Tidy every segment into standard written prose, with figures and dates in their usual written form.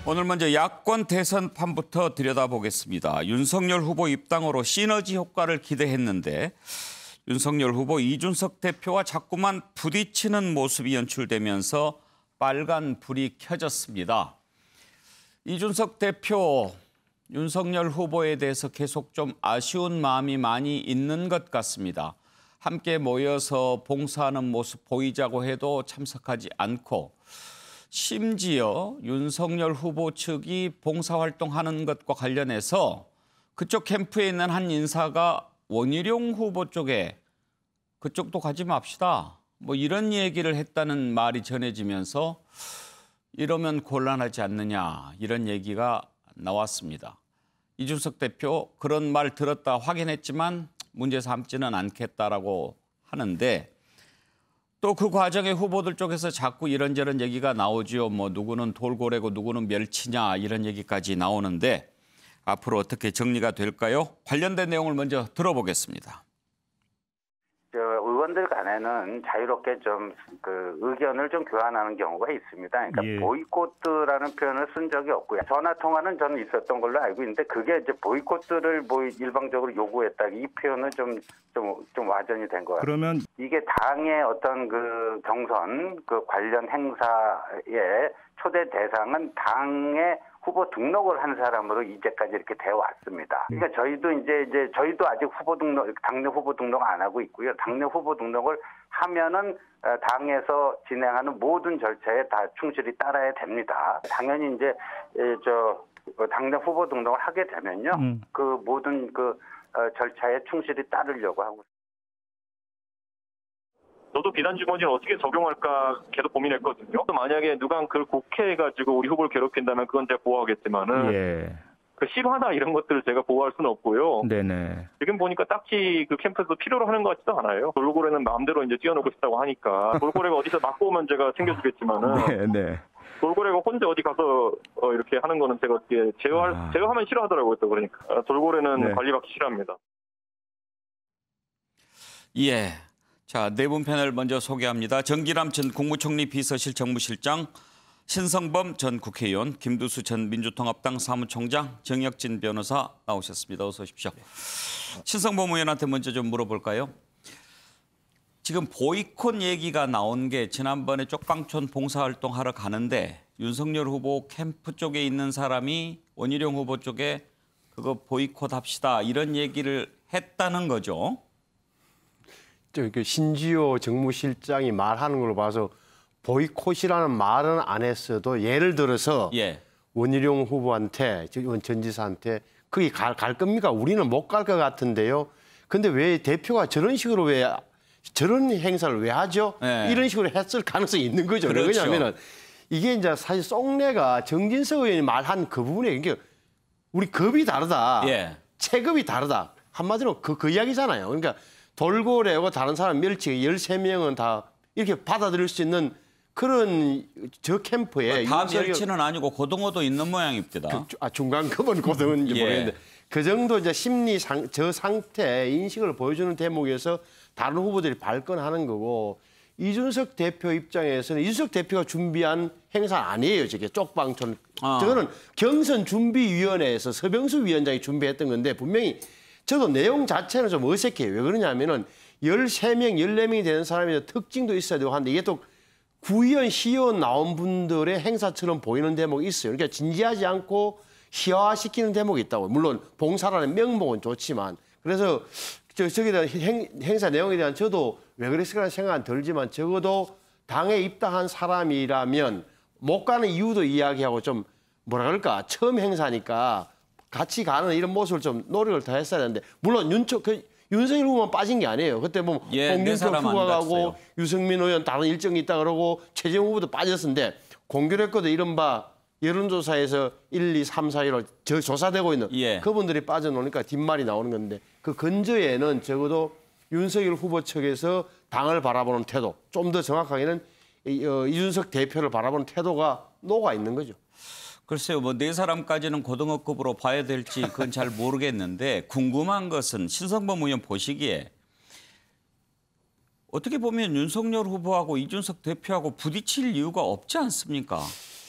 오늘 먼저 야권 대선판부터 들여다보겠습니다. 윤석열 후보 입당으로 시너지 효과를 기대했는데 윤석열 후보 이준석 대표와 자꾸만 부딪히는 모습이 연출되면서 빨간 불이 켜졌습니다. 이준석 대표, 윤석열 후보에 대해서 계속 좀 아쉬운 마음이 많이 있는 것 같습니다. 함께 모여서 봉사하는 모습 보이자고 해도 참석하지 않고 심지어 윤석열 후보 측이 봉사활동하는 것과 관련해서 그쪽 캠프에 있는 한 인사가 원희룡 후보 쪽에 그쪽도 가지 맙시다. 뭐 이런 얘기를 했다는 말이 전해지면서 이러면 곤란하지 않느냐 이런 얘기가 나왔습니다. 이준석 대표 그런 말 들었다 확인했지만 문제 삼지는 않겠다라고 하는데 또 그 과정에 후보들 쪽에서 자꾸 이런저런 얘기가 나오지요. 뭐 누구는 돌고래고 누구는 멸치냐 이런 얘기까지 나오는데 앞으로 어떻게 정리가 될까요? 관련된 내용을 먼저 들어보겠습니다. 의원들 간에는 자유롭게 좀 의견을 좀 교환하는 경우가 있습니다. 그러니까 예. 보이콧라는 표현을 쓴 적이 없고요. 전화 통화는 저는 있었던 걸로 알고 있는데 그게 이제 보이콧을 뭐 일방적으로 요구했다 이 표현은 좀 와전이 된 것 같아요. 그러면 이게 당의 어떤 경선 관련 행사의 초대 대상은 당의 후보 등록을 한 사람으로 이제까지 이렇게 되어 왔습니다. 그러니까 저희도 저희도 아직 당내 후보 등록 안 하고 있고요. 당내 후보 등록을 하면은 당에서 진행하는 모든 절차에 다 충실히 따라야 됩니다. 당연히 당내 후보 등록을 하게 되면요. 그 모든 절차에 충실히 따르려고 하고. 저도 비단 직원이 어떻게 적용할까 계속 고민했거든요. 만약에 누가 그걸 곡해가지고 우리 후보를 괴롭힌다면 그건 제가 보호하겠지만은 예. 그 실화나 이런 것들을 제가 보호할 수는 없고요. 네네. 지금 보니까 딱히 그 캠프에서 필요로 하는 것 같지도 않아요. 돌고래는 마음대로 이제 뛰어놀고 싶다고 하니까 돌고래가 어디서 맞고 오면 제가 챙겨주겠지만은 네. 돌고래가 혼자 어디 가서 이렇게 하는 거는 제가 어떻게 제어하면 싫어하더라고요. 또 그러니까 돌고래는 네. 관리받기 싫어합니다. 예. 자, 네 분 패널 먼저 소개합니다. 정기람 전 국무총리 비서실 정무실장, 신성범 전 국회의원, 김두수 전 민주통합당 사무총장, 정혁진 변호사 나오셨습니다. 어서 오십시오. 신성범 의원한테 먼저 좀 물어볼까요? 지금 보이콧 얘기가 나온 게 지난번에 쪽방촌 봉사활동하러 가는데 윤석열 후보 캠프 쪽에 있는 사람이 원희룡 후보 쪽에 그거 보이콧 합시다 이런 얘기를 했다는 거죠. 신지호 정무실장이 말하는 걸 봐서 보이콧이라는 말은 안 했어도 예를 들어서 예. 원희룡 후보한테 전 지사한테 거기 갈 겁니까? 우리는 못 갈 것 같은데요. 근데 왜 대표가 저런 식으로 저런 행사를 왜 하죠? 예. 이런 식으로 했을 가능성이 있는 거죠. 그렇죠. 왜냐하면 이게 이제 사실 속내가 정진석 의원이 말한 그 부분에 이게 우리 급이 다르다. 예. 체급이 다르다. 한마디로 그 이야기잖아요. 그러니까 돌고래하고 다른 사람 멸치 13명은 다 이렇게 받아들일 수 있는 그런 저 캠프에 다 멸치는 아니고 고등어도 있는 모양입니다. 중간급은 고등어인지 예. 모르겠는데 그 정도 이제 저 상태 인식을 보여주는 대목에서 다른 후보들이 발끈하는 거고 이준석 대표 입장에서는 이준석 대표가 준비한 행사 아니에요. 저게 쪽방촌. 저거는 경선준비위원회에서 서병수 위원장이 준비했던 건데 분명히 저도 내용 자체는 좀 어색해요. 왜 그러냐면은 13명, 14명이 되는 사람이 특징도 있어야 되고 하는데 이게 또 구의원, 시의원 나온 분들의 행사처럼 보이는 대목이 있어요. 그러니까 진지하지 않고 희화화시키는 대목이 있다고. 물론 봉사라는 명목은 좋지만. 그래서 저기에 대한 행사 내용에 대한 저도 왜 그랬을까라는 생각은 들지만 적어도 당에 입당한 사람이라면 못 가는 이유도 이야기하고 좀 뭐라 그럴까. 처음 행사니까 같이 가는 이런 모습을 좀 노력을 더 했어야 되는데 물론 윤석열 후보만 빠진 게 아니에요. 그때 뭐 홍준표 후보가 가고 유승민 의원 다른 일정이 있다 그러고 최재형 후보도 빠졌는데 공교롭게도 이른바 여론조사에서 1, 2, 3, 4위로 조사되고 있는 그분들이 빠져나오니까 뒷말이 나오는 건데 그 근저에는 적어도 윤석열 후보 측에서 당을 바라보는 태도 좀 더 정확하게는 이준석 대표를 바라보는 태도가 녹아 있는 거죠. 글쎄요, 뭐 네 사람까지는 고등어급으로 봐야 될지 그건 잘 모르겠는데 궁금한 것은 신성범 의원 보시기에 어떻게 보면 윤석열 후보하고 이준석 대표하고 부딪힐 이유가 없지 않습니까?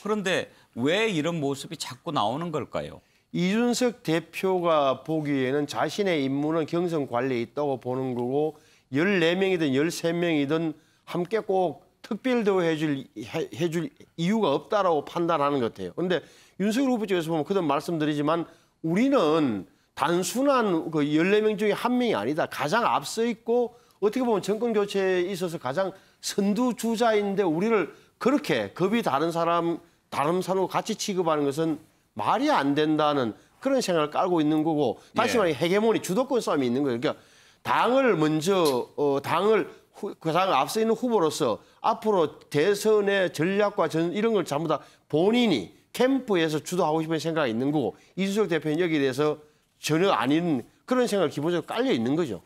그런데 왜 이런 모습이 자꾸 나오는 걸까요? 이준석 대표가 보기에는 자신의 임무는 경선 관리에 있다고 보는 거고 14명이든 13명이든 함께 꼭 특별 해줄 이유가 없다라고 판단하는 것 같아요. 그런데 윤석열 후보 쪽에서 보면 그동안 말씀드리지만 우리는 단순한 그 14명 중에 한 명이 아니다. 가장 앞서 있고 어떻게 보면 정권 교체에 있어서 가장 선두주자인데 우리를 그렇게 급이 다른 사람하고 같이 취급하는 것은 말이 안 된다는 그런 생각을 깔고 있는 거고 다시 말해 헤게모니 주도권 싸움이 있는 거예요. 그러니까 당을 먼저 그 당을 앞서 있는 후보로서 앞으로 대선의 전략과 이런 걸 전부 다 본인이 캠프에서 주도하고 싶은 생각이 있는 거고 이준석 대표는 여기에 대해서 전혀 아닌 그런 생각을 기본적으로 깔려 있는 거죠.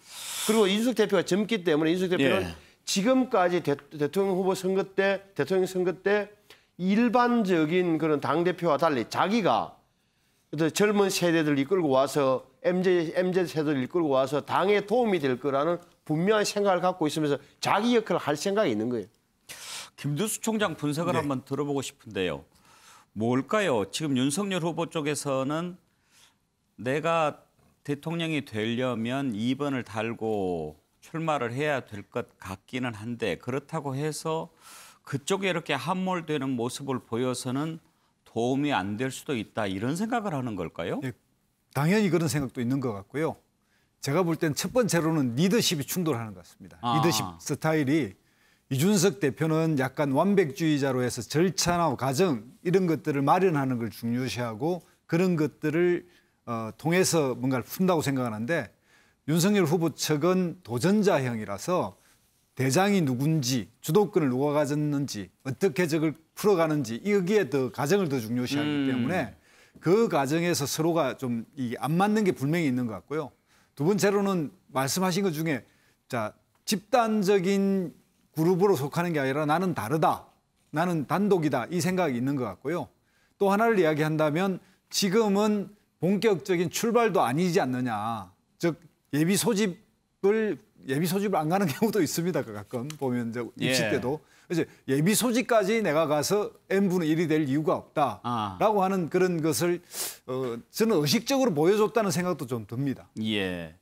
그리고 이준석 대표가 젊기 때문에 이준석 대표는 지금까지 대통령 선거 때 일반적인 그런 당대표와 달리 자기가 젊은 세대들 이끌고 와서 MZ 세대를 이끌고 와서 당에 도움이 될 거라는 분명한 생각을 갖고 있으면서 자기 역할을 할 생각이 있는 거예요. 김두수 총장 분석을 한번 들어보고 싶은데요. 뭘까요? 지금 윤석열 후보 쪽에서는 내가 대통령이 되려면 2번을 달고 출마를 해야 될 것 같기는 한데 그렇다고 해서 그쪽에 이렇게 함몰되는 모습을 보여서는 도움이 안 될 수도 있다 이런 생각을 하는 걸까요? 예, 당연히 그런 생각도 있는 것 같고요. 제가 볼 땐 첫 번째로는 리더십이 충돌하는 것 같습니다. 리더십 스타일이 이준석 대표는 약간 완벽주의자로 해서 절차나 과정 이런 것들을 마련하는 걸 중요시하고 그런 것들을 통해서 뭔가를 푼다고 생각하는데 윤석열 후보 측은 도전자형이라서 대장이 누군지 주도권을 누가 가졌는지 어떻게 적을 풀어가는지 여기에 더 과정을 더 중요시하기 때문에 그 과정에서 서로가 좀 안 맞는 게 분명히 있는 것 같고요. 두 번째로는 말씀하신 것 중에 자 집단적인 그룹으로 속하는 게 아니라 나는 다르다. 나는 단독이다. 이 생각이 있는 것 같고요. 또 하나를 이야기한다면 지금은 본격적인 출발도 아니지 않느냐. 즉 예비 소집을 안 가는 경우도 있습니다. 가끔 보면 입시 때도. 그래서 예비 소집까지 내가 가서 n분의 1이 될 이유가 없다라고 하는 그런 것을 저는 의식적으로 보여줬다는 생각도 좀 듭니다. 예.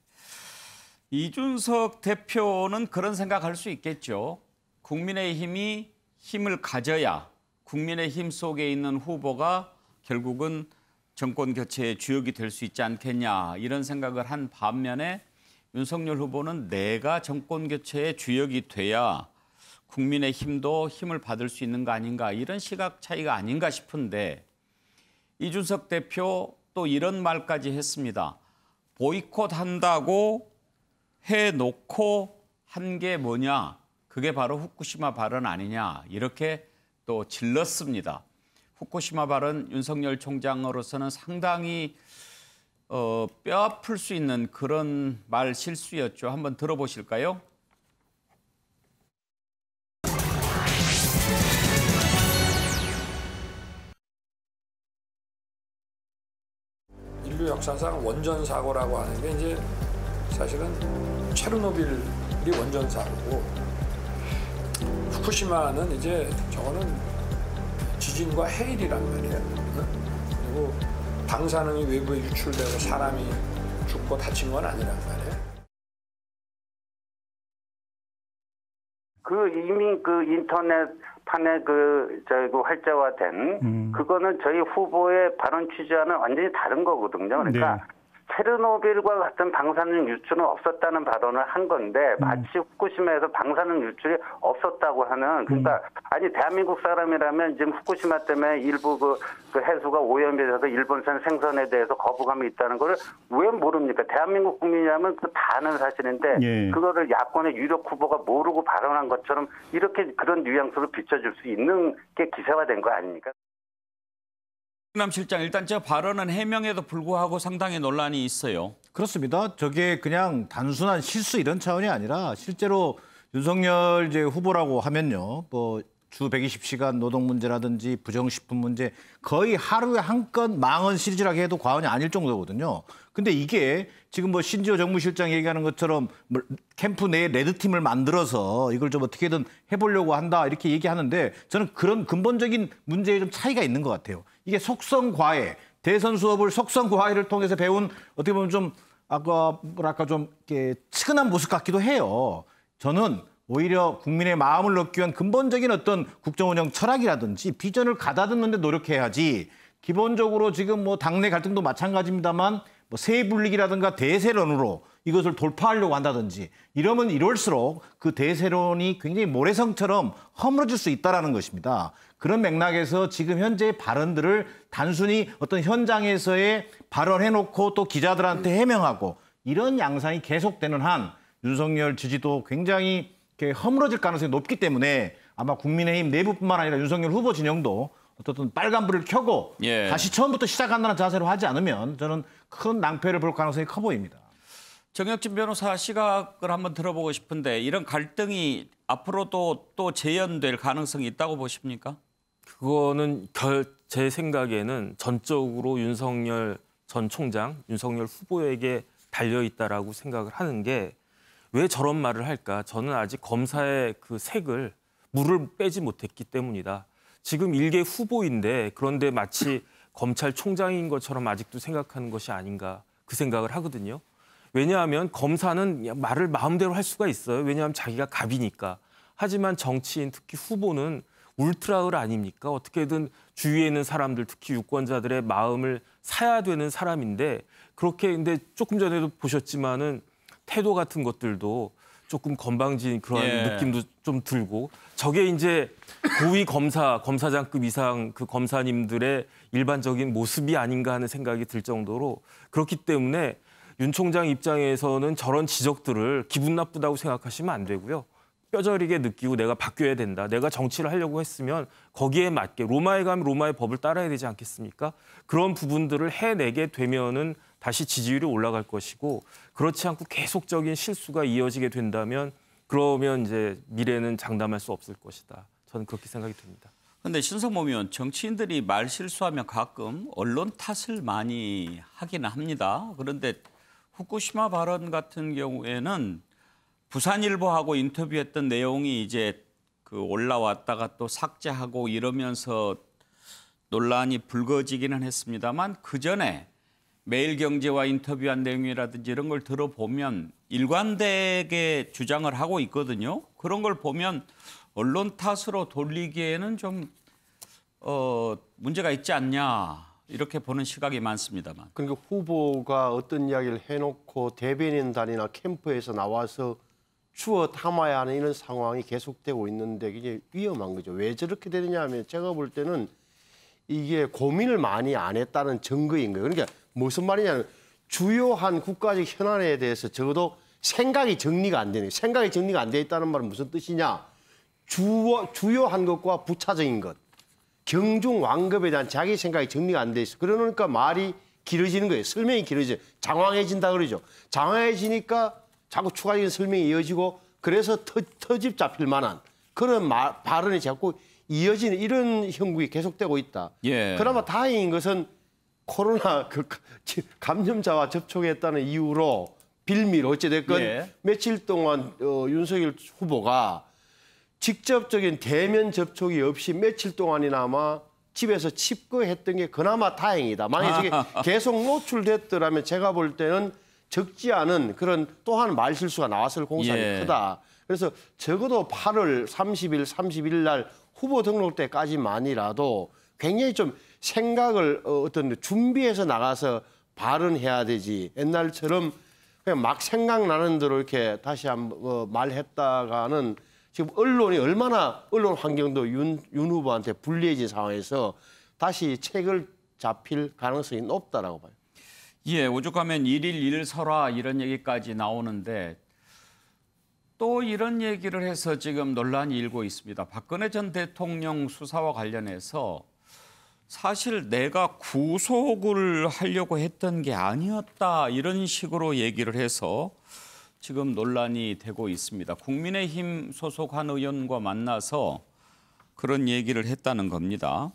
이준석 대표는 그런 생각할 수 있겠죠. 국민의힘이 힘을 가져야 국민의힘 속에 있는 후보가 결국은 정권 교체의 주역이 될 수 있지 않겠냐 이런 생각을 한 반면에 윤석열 후보는 내가 정권 교체의 주역이 돼야 국민의힘도 힘을 받을 수 있는 거 아닌가 이런 시각 차이가 아닌가 싶은데 이준석 대표 또 이런 말까지 했습니다. 보이콧한다고 해놓고 한 게 뭐냐. 그게 바로 후쿠시마 발언 아니냐. 이렇게 또 질렀습니다. 후쿠시마 발언 윤석열 총장으로서는 상당히 뼈아플 수 있는 그런 말 실수였죠. 한번 들어보실까요? 인류 역사상 원전 사고라고 하는 게 이제 사실은 체르노빌이 원전 사고고 후쿠시마는 이제 저거는 지진과 해일이란 말이에요. 그리고 방사능이 외부에 유출되고 사람이 죽고 다친 건 아니란 말이에요. 이미 인터넷판에 활자화된 그거는 저희 후보의 발언 취지와는 완전히 다른 거거든요. 그러니까 체르노빌과 같은 방사능 유출은 없었다는 발언을 한 건데 마치 후쿠시마에서 방사능 유출이 없었다고 하는 그러니까 아니 대한민국 사람이라면 지금 후쿠시마 때문에 일부 그 해수가 오염이 돼서 일본산 생선에 대해서 거부감이 있다는 거를 왜 모릅니까? 대한민국 국민이라면 그 다 아는 사실인데 그거를 야권의 유력 후보가 모르고 발언한 것처럼 이렇게 그런 뉘앙스로 비춰줄 수 있는 게 기사화된 거 아닙니까? 남 실장 일단 저 발언은 해명에도 불구하고 상당히 논란이 있어요. 그렇습니다. 저게 그냥 단순한 실수 이런 차원이 아니라 실제로 윤석열 후보라고 하면요, 뭐 주 120시간 노동 문제라든지 부정식품 문제 거의 하루에 한 건 망언 시리즈라고 해도 과언이 아닐 정도거든요. 근데 이게 지금 뭐 신지호 정무실장 얘기하는 것처럼 뭐 캠프 내에 레드팀을 만들어서 이걸 좀 어떻게든 해보려고 한다 이렇게 얘기하는데 저는 그런 근본적인 문제에 좀 차이가 있는 것 같아요. 이게 속성과외, 대선 수업을 속성과외를 통해서 배운 어떻게 보면 좀 아까 뭐랄까 좀 이렇게 측은한 모습 같기도 해요. 저는 오히려 국민의 마음을 얻기 위한 근본적인 어떤 국정운영 철학이라든지 비전을 가다듬는 데 노력해야지 기본적으로 지금 뭐 당내 갈등도 마찬가지입니다만 뭐 세 분리기라든가 대세론으로 이것을 돌파하려고 한다든지 이러면 이럴수록 그 대세론이 굉장히 모래성처럼 허물어질 수 있다는 것입니다. 그런 맥락에서 지금 현재의 발언들을 단순히 어떤 현장에서의 발언해놓고 또 기자들한테 해명하고 이런 양상이 계속되는 한 윤석열 지지도 굉장히 허물어질 가능성이 높기 때문에 아마 국민의힘 내부뿐만 아니라 윤석열 후보 진영도 어떻든 빨간불을 켜고 예. 다시 처음부터 시작한다는 자세로 하지 않으면 저는 큰 낭패를 볼 가능성이 커 보입니다. 정혁진 변호사 시각을 한번 들어보고 싶은데 이런 갈등이 앞으로도 또 재연될 가능성이 있다고 보십니까? 그거는 제 생각에는 전적으로 윤석열 전 총장, 윤석열 후보에게 달려있다라고 생각을 하는 게 왜 저런 말을 할까? 저는 아직 검사의 그 색을 물을 빼지 못했기 때문이다. 지금 1개 후보인데 그런데 마치 검찰총장인 것처럼 아직도 생각하는 것이 아닌가 그 생각을 하거든요. 왜냐하면 검사는 말을 마음대로 할 수가 있어요. 왜냐하면 자기가 갑이니까. 하지만 정치인 특히 후보는 울트라을 아닙니까? 어떻게든 주위에 있는 사람들 특히 유권자들의 마음을 사야 되는 사람인데 그렇게 근데 조금 전에도 보셨지만은 태도 같은 것들도 조금 건방진 그런 느낌도 좀 들고 저게 이제 고위 검사장급 이상 그 검사님들의 일반적인 모습이 아닌가 하는 생각이 들 정도로 그렇기 때문에 윤 총장 입장에서는 저런 지적들을 기분 나쁘다고 생각하시면 안 되고요. 뼈저리게 느끼고 내가 바뀌어야 된다. 내가 정치를 하려고 했으면 거기에 맞게 로마에 가면 로마의 법을 따라야 되지 않겠습니까? 그런 부분들을 해내게 되면은 다시 지지율이 올라갈 것이고 그렇지 않고 계속적인 실수가 이어지게 된다면 그러면 이제 미래는 장담할 수 없을 것이다. 저는 그렇게 생각이 듭니다. 그런데 신성모 의원, 정치인들이 말 실수하면 가끔 언론 탓을 많이 하기는 합니다. 그런데 후쿠시마 발언 같은 경우에는 부산일보하고 인터뷰했던 내용이 이제 그 올라왔다가 또 삭제하고 이러면서 논란이 불거지기는 했습니다만 그 전에 매일경제와 인터뷰한 내용이라든지 이런 걸 들어보면 일관되게 주장을 하고 있거든요. 그런 걸 보면 언론 탓으로 돌리기에는 좀 문제가 있지 않냐 이렇게 보는 시각이 많습니다만. 그러니까 후보가 어떤 이야기를 해놓고 대변인단이나 캠프에서 나와서 주워 담아야 하는 이런 상황이 계속되고 있는데 이게 위험한 거죠. 왜 저렇게 되느냐 하면 제가 볼 때는 이게 고민을 많이 안 했다는 증거인 거예요. 그러니까 무슨 말이냐면 주요한 국가적 현안에 대해서 적어도 생각이 정리가 안 되는 거예요. 생각이 정리가 안 돼 있다는 말은 무슨 뜻이냐. 주요한 것과 부차적인 것. 경중 완급에 대한 자기 생각이 정리가 안 돼 있어. 그러니까 말이 길어지는 거예요. 설명이 길어져요. 장황해진다 그러죠. 장황해지니까 자꾸 추가적인 설명이 이어지고 그래서 터집 잡힐 만한 그런 발언이 자꾸 이어지는 이런 형국이 계속되고 있다. 예. 그나마 다행인 것은 코로나 감염자와 접촉했다는 이유로 빌미로 어찌됐건 며칠 동안 윤석열 후보가 직접적인 대면 접촉이 없이 며칠 동안이나마 집에서 칩거했던 게 그나마 다행이다. 만약에 저게 계속 노출됐더라면 제가 볼 때는 적지 않은 그런 또한 말실수가 나왔을 공산이 크다. 그래서 적어도 8월 30일, 31일 날 후보 등록 때까지만이라도 굉장히 좀 생각을 어떤 준비해서 나가서 발언해야 되지. 옛날처럼 그냥 막 생각나는 대로 이렇게 다시 한번 말했다가는 지금 언론이 얼마나 언론 환경도 윤 후보한테 불리해진 상황에서 다시 책을 잡힐 가능성이 높다라고 봐요. 예, 오죽하면 1일 1설화 이런 얘기까지 나오는데 또 이런 얘기를 해서 지금 논란이 일고 있습니다. 박근혜 전 대통령 수사와 관련해서 사실 내가 구속을 하려고 했던 게 아니었다 이런 식으로 얘기를 해서 지금 논란이 되고 있습니다. 국민의힘 소속 한 의원과 만나서 그런 얘기를 했다는 겁니다.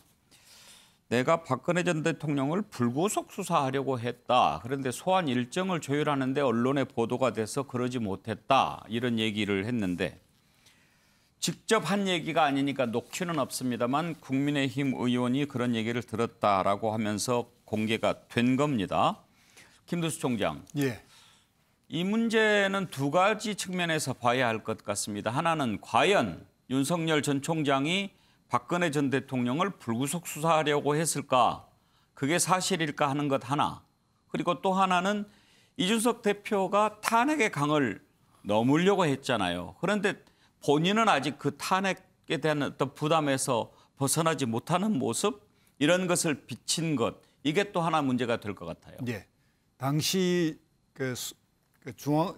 내가 박근혜 전 대통령을 불구속 수사하려고 했다. 그런데 소환 일정을 조율하는데 언론에 보도가 돼서 그러지 못했다. 이런 얘기를 했는데 직접 한 얘기가 아니니까 녹취는 없습니다만 국민의힘 의원이 그런 얘기를 들었다라고 하면서 공개가 된 겁니다. 김두수 총장. 예. 이 문제는 두 가지 측면에서 봐야 할 것 같습니다. 하나는 과연 윤석열 전 총장이 박근혜 전 대통령을 불구속 수사하려고 했을까? 그게 사실일까 하는 것 하나. 그리고 또 하나는 이준석 대표가 탄핵의 강을 넘으려고 했잖아요. 그런데 본인은 아직 그 탄핵에 대한 어떤 부담에서 벗어나지 못하는 모습, 이런 것을 비친 것, 이게 또 하나 문제가 될 것 같아요. 예. 당시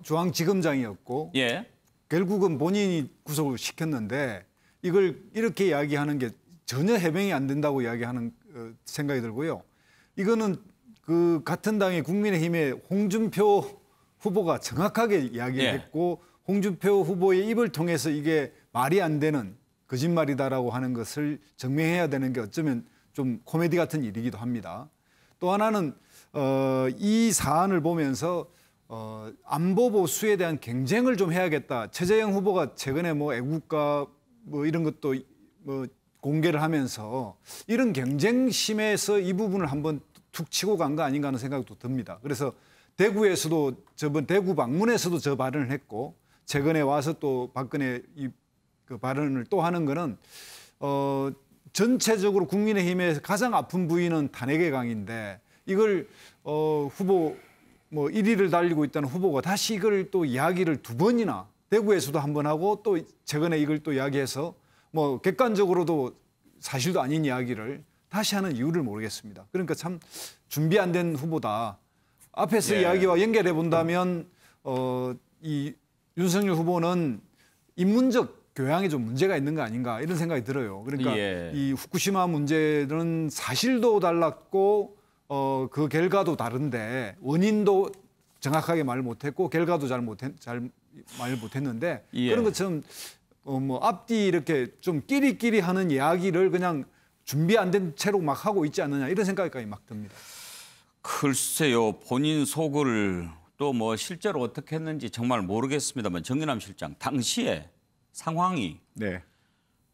중앙지검장이었고 예. 결국은 본인이 구속을 시켰는데 이걸 이렇게 이야기하는 게 전혀 해명이 안 된다고 이야기하는 생각이 들고요. 이거는 그 같은 당의 국민의힘의 홍준표 후보가 정확하게 이야기했고 홍준표 후보의 입을 통해서 이게 말이 안 되는 거짓말이다라고 하는 것을 증명해야 되는 게 어쩌면 좀 코미디 같은 일이기도 합니다. 또 하나는 이 사안을 보면서 안보 보수에 대한 경쟁을 좀 해야겠다. 최재형 후보가 최근에 뭐 애국가 뭐 이런 것도 뭐 공개를 하면서 이런 경쟁심에서 이 부분을 한번 툭 치고 간 거 아닌가 하는 생각도 듭니다. 그래서 대구에서도 저번 대구 방문에서도 저 발언을 했고 최근에 와서 또 박근혜 그 발언을 또 하는 거는 전체적으로 국민의힘의 가장 아픈 부위는 탄핵의 강인데 이걸 후보 뭐 1위를 달리고 있다는 후보가 다시 이걸 또 이야기를 두 번이나 대구에서도 한 번 하고 또 최근에 이걸 또 이야기해서 뭐 객관적으로도 사실도 아닌 이야기를 다시 하는 이유를 모르겠습니다. 그러니까 참 준비 안 된 후보다. 앞에서 이야기와 연결해 본다면 이 윤석열 후보는 인문적 교양에 좀 문제가 있는 거 아닌가 이런 생각이 들어요. 그러니까 이 후쿠시마 문제는 사실도 달랐고 그 결과도 다른데 원인도 정확하게 말을 못했고 결과도 잘 말을 못했는데 그런 것처럼 뭐 앞뒤 이렇게 좀 끼리끼리 하는 이야기를 그냥 준비 안 된 채로 막 하고 있지 않느냐 이런 생각까지 막 듭니다. 글쎄요. 본인 속을 또 뭐 실제로 어떻게 했는지 정말 모르겠습니다만 정진남 실장 당시에 상황이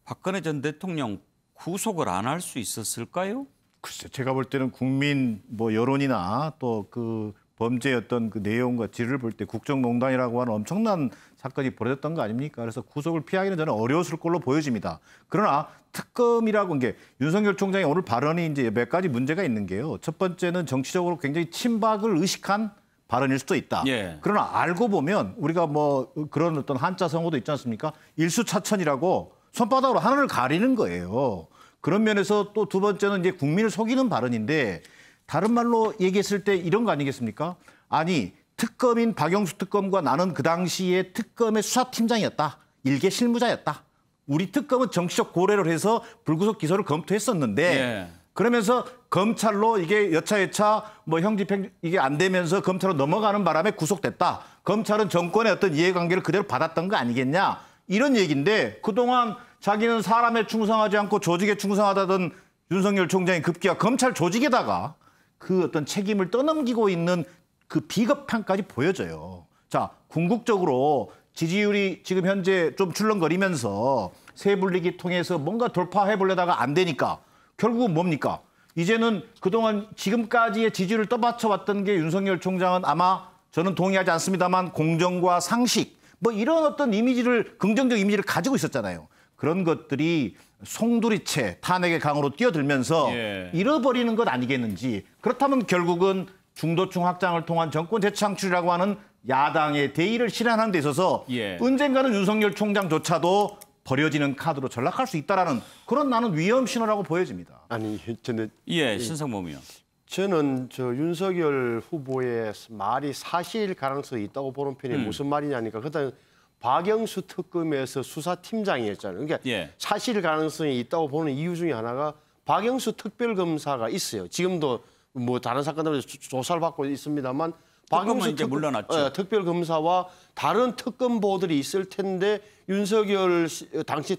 박근혜 전 대통령 구속을 안 할 수 있었을까요? 글쎄, 제가 볼 때는 국민 뭐 여론이나 또 그 범죄의 어떤 그 내용과 질을 볼 때 국정농단이라고 하는 엄청난 사건이 벌어졌던 거 아닙니까? 그래서 구속을 피하기는 저는 어려웠을 걸로 보여집니다. 그러나 특검이라고 한 게 윤석열 총장의 오늘 발언이 이제 몇 가지 문제가 있는 게요. 첫 번째는 정치적으로 굉장히 친박을 의식한 발언일 수도 있다. 그러나 알고 보면 우리가 뭐 그런 어떤 한자 성어도 있지 않습니까? 일수차천이라고 손바닥으로 하늘을 가리는 거예요. 그런 면에서 또 두 번째는 이제 국민을 속이는 발언인데 다른 말로 얘기했을 때 이런 거 아니겠습니까? 아니 특검인 박영수 특검과 나는 그 당시에 특검의 수사팀장이었다. 일개 실무자였다. 우리 특검은 정치적 고려를 해서 불구속 기소를 검토했었는데 그러면서 검찰로 이게 여차여차 뭐 형집행 이게 안 되면서 검찰로 넘어가는 바람에 구속됐다. 검찰은 정권의 어떤 이해관계를 그대로 받았던 거 아니겠냐. 이런 얘기인데 그동안 자기는 사람에 충성하지 않고 조직에 충성하다던 윤석열 총장이 급기야 검찰 조직에다가 그 어떤 책임을 떠넘기고 있는 그 비겁함까지 보여져요. 자, 궁극적으로 지지율이 지금 현재 좀 출렁거리면서 세분리기 통해서 뭔가 돌파해 보려다가 안 되니까 결국은 뭡니까? 이제는 그동안 지금까지의 지지율을 떠받쳐왔던 게 윤석열 총장은 아마 저는 동의하지 않습니다만 공정과 상식 뭐 이런 어떤 이미지를 긍정적 이미지를 가지고 있었잖아요. 그런 것들이 송두리째 탄핵의 강으로 뛰어들면서 잃어버리는 것 아니겠는지. 그렇다면 결국은 중도층 확장을 통한 정권 재창출이라고 하는 야당의 대의를 실현하는 데 있어서 언젠가는 윤석열 총장조차도 버려지는 카드로 전락할 수 있다라는 그런 나는 위험 신호라고 보여집니다. 아니 저는 신성범 의원. 저는 저 윤석열 후보의 말이 사실 가능성이 있다고 보는 편이 무슨 말이냐니까 그다음 박영수 특검에서 수사팀장이었잖아요. 그러니까 사실 가능성이 있다고 보는 이유 중에 하나가 박영수 특별검사가 있어요. 지금도 뭐 다른 사건들에서 조사를 받고 있습니다만 박용수 이제 물러났죠. 특별검사와 다른 특검보들이 있을 텐데 윤석열 당시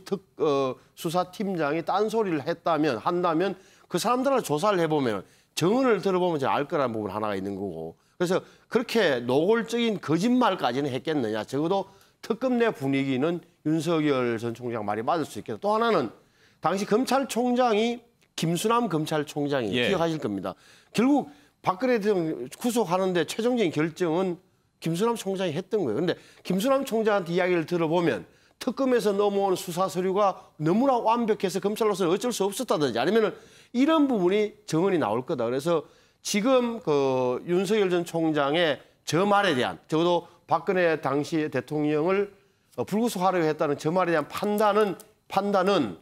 수사팀장이 딴소리를 한다면 그 사람들을 조사를 해보면 정언을 들어보면 이제 알 거라는 부분 하나가 있는 거고. 그래서 그렇게 노골적인 거짓말까지는 했겠느냐. 적어도 특검 내 분위기는 윤석열 전 총장 말이 맞을 수 있겠다. 또 하나는 당시 검찰총장이 김수남 검찰총장이 기억하실 겁니다. 결국 박근혜 대통령 구속하는데 최종적인 결정은 김수남 총장이 했던 거예요. 그런데 김수남 총장한테 이야기를 들어보면 특검에서 넘어온 수사 서류가 너무나 완벽해서 검찰로서는 어쩔 수 없었다든지 아니면은 이런 부분이 정언이 나올 거다. 그래서 지금 그 윤석열 전 총장의 저 말에 대한 적어도 박근혜 당시 대통령을 불구속하려고 했다는 저 말에 대한 판단은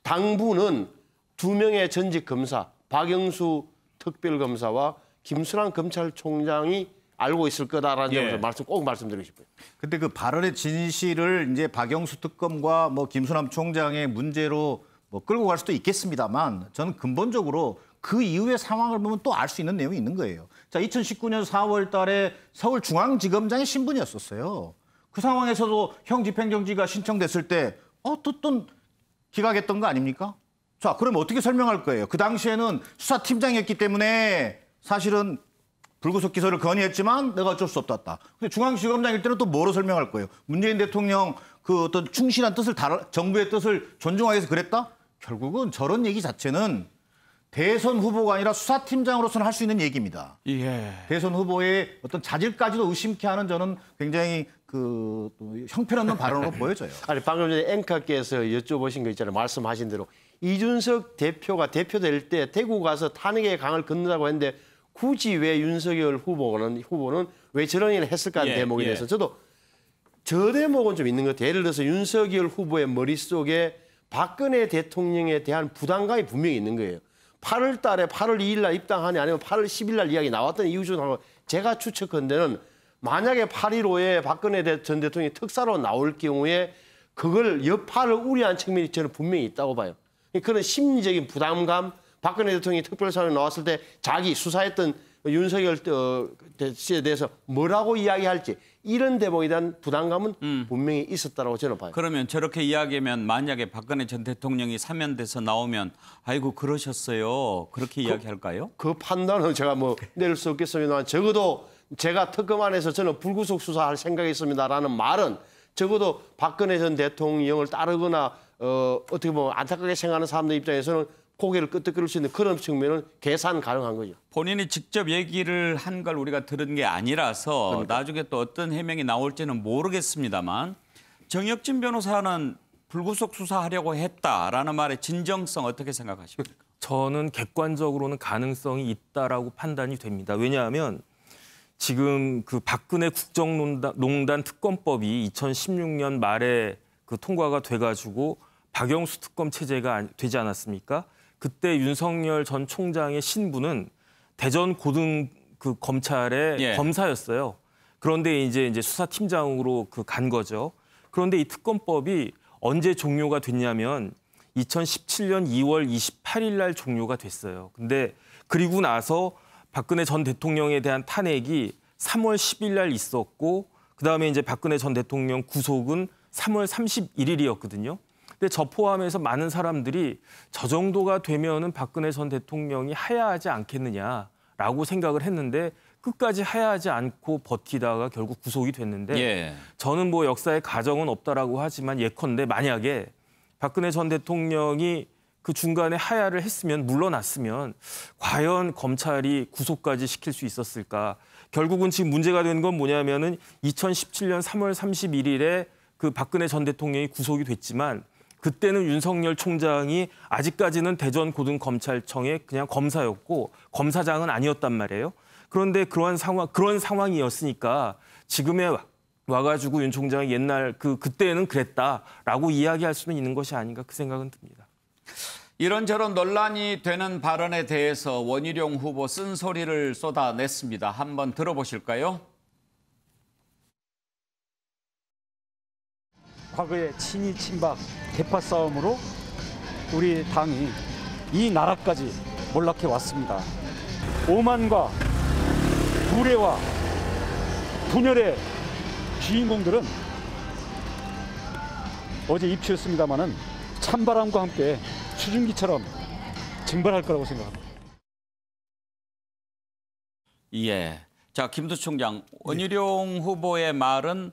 당부는 2명의 전직 검사 박영수 특별검사와 김수남 검찰총장이 알고 있을 거다라는 점에서 꼭 말씀드리고 싶어요. 근데 그 발언의 진실을 이제 박영수 특검과 뭐 김수남 총장의 문제로 뭐 끌고 갈 수도 있겠습니다만 저는 근본적으로 그 이후의 상황을 보면 또 알 수 있는 내용이 있는 거예요. 자, 2019년 4월 달에 서울중앙지검장의 신분이었었어요. 그 상황에서도 형집행정지가 신청됐을 때 또 기각했던 거 아닙니까? 자, 그럼 어떻게 설명할 거예요? 그 당시에는 수사팀장이었기 때문에 사실은 불구속 기소를 건의했지만 내가 어쩔 수 없다. 근데 중앙지검장일 때는 또 뭐로 설명할 거예요? 문재인 대통령 그 어떤 충실한 뜻을 정부의 뜻을 존중하기 위해서 그랬다? 결국은 저런 얘기 자체는 대선 후보가 아니라 수사팀장으로서는 할 수 있는 얘기입니다. 대선 후보의 어떤 자질까지도 의심케 하는 저는 굉장히 또 형편없는 발언으로 보여져요. 아니 방금 전에 앵커께서 여쭤보신 거 있잖아요. 말씀하신 대로 이준석 대표가 대표될 때 대구 가서 탄핵의 강을 건너자고 했는데 굳이 왜 윤석열 후보는 왜 저런 일을 했을까 하는 대목에 대해서 저도 저 대목은 좀 있는 것 같아요. 예를 들어서 윤석열 후보의 머릿속에 박근혜 대통령에 대한 부담감이 분명히 있는 거예요. 8월 달에 8월 2일 날 입당하냐 아니면 8월 10일 날 이야기 나왔던 이유 중 하나 제가 추측컨대는 만약에 8.15에 박근혜 전 대통령이 특사로 나올 경우에 그걸 여파를 우려한 측면이 저는 분명히 있다고 봐요. 그런 심리적인 부담감, 박근혜 대통령이 특별사로 나왔을 때 자기 수사했던 윤석열 씨에 대해서 뭐라고 이야기할지 이런 대목에 대한 부담감은 분명히 있었다고 저는 봐요. 그러면 저렇게 이야기하면 만약에 박근혜 전 대통령이 사면돼서 나오면 아이고 그러셨어요. 그렇게 이야기할까요? 그 판단은 제가 뭐 내릴 수 없겠습니다만 적어도 제가 특검 안에서 저는 불구속 수사할 생각이 있습니다라는 말은 적어도 박근혜 전 대통령을 따르거나 어떻게 보면 안타깝게 생각하는 사람들 입장에서는 고개를 끄덕거릴 수 있는 그런 측면은 계산 가능한 거죠. 본인이 직접 얘기를 한 걸 우리가 들은 게 아니라서 나중에 또 어떤 해명이 나올지는 모르겠습니다만 정혁진 변호사는 불구속 수사하려고 했다라는 말의 진정성 어떻게 생각하십니까? 저는 객관적으로는 가능성이 있다라고 판단이 됩니다. 왜냐하면 지금 그 박근혜 국정농단 특검법이 2016년 말에 그 통과가 돼가지고 박영수 특검 체제가 되지 않았습니까? 그때 윤석열 전 총장의 신분은 대전 고등 그 검찰의 검사였어요. 그런데 이제 수사팀장으로 간 거죠. 그런데 이 특검법이 언제 종료가 됐냐면 2017년 2월 28일 날 종료가 됐어요. 근데 그리고 나서 박근혜 전 대통령에 대한 탄핵이 3월 10일 날 있었고 그다음에 이제 박근혜 전 대통령 구속은 3월 31일이었거든요. 근데 저 포함해서 많은 사람들이 저 정도가 되면은 박근혜 전 대통령이 하야하지 않겠느냐라고 생각을 했는데 끝까지 하야하지 않고 버티다가 결국 구속이 됐는데 저는 뭐 역사에 가정은 없다라고 하지만 예컨대 만약에 박근혜 전 대통령이 그 중간에 하야를 했으면 물러났으면 과연 검찰이 구속까지 시킬 수 있었을까? 결국은 지금 문제가 된 건 뭐냐면은 2017년 3월 31일에 그 박근혜 전 대통령이 구속이 됐지만 그때는 윤석열 총장이 아직까지는 대전 고등검찰청의 그냥 검사였고 검사장은 아니었단 말이에요. 그런데 그런 상황이었으니까 지금에 와가지고 윤 총장이 옛날 그때는 그랬다라고 이야기할 수는 있는 것이 아닌가 그 생각은 듭니다. 이런저런 논란이 되는 발언에 대해서 원희룡 후보 쓴소리를 쏟아냈습니다. 한번 들어보실까요? 과거의 친이 친박 대파 싸움으로 우리 당이 이 나라까지 몰락해 왔습니다. 오만과 무례와 분열의 주인공들은 어제 입추였습니다마는 찬바람과 함께 추중기처럼 증발할 거라고 생각합니다. 예. 자, 김두충 총장, 원희룡 후보의 말은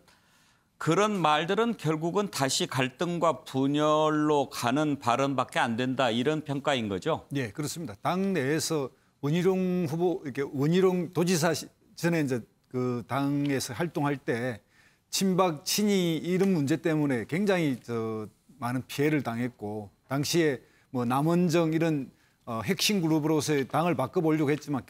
그런 말들은 결국은 다시 갈등과 분열로 가는 발언밖에 안 된다 이런 평가인 거죠? 네, 그렇습니다. 당 내에서 원희룡 후보 이렇게 원희룡 도지사 전에 이제 그 당에서 활동할 때 친박 친이 이런 문제 때문에 굉장히 많은 피해를 당했고 당시에 뭐 남원정 이런 핵심 그룹으로서의 당을 바꿔보려고 했지만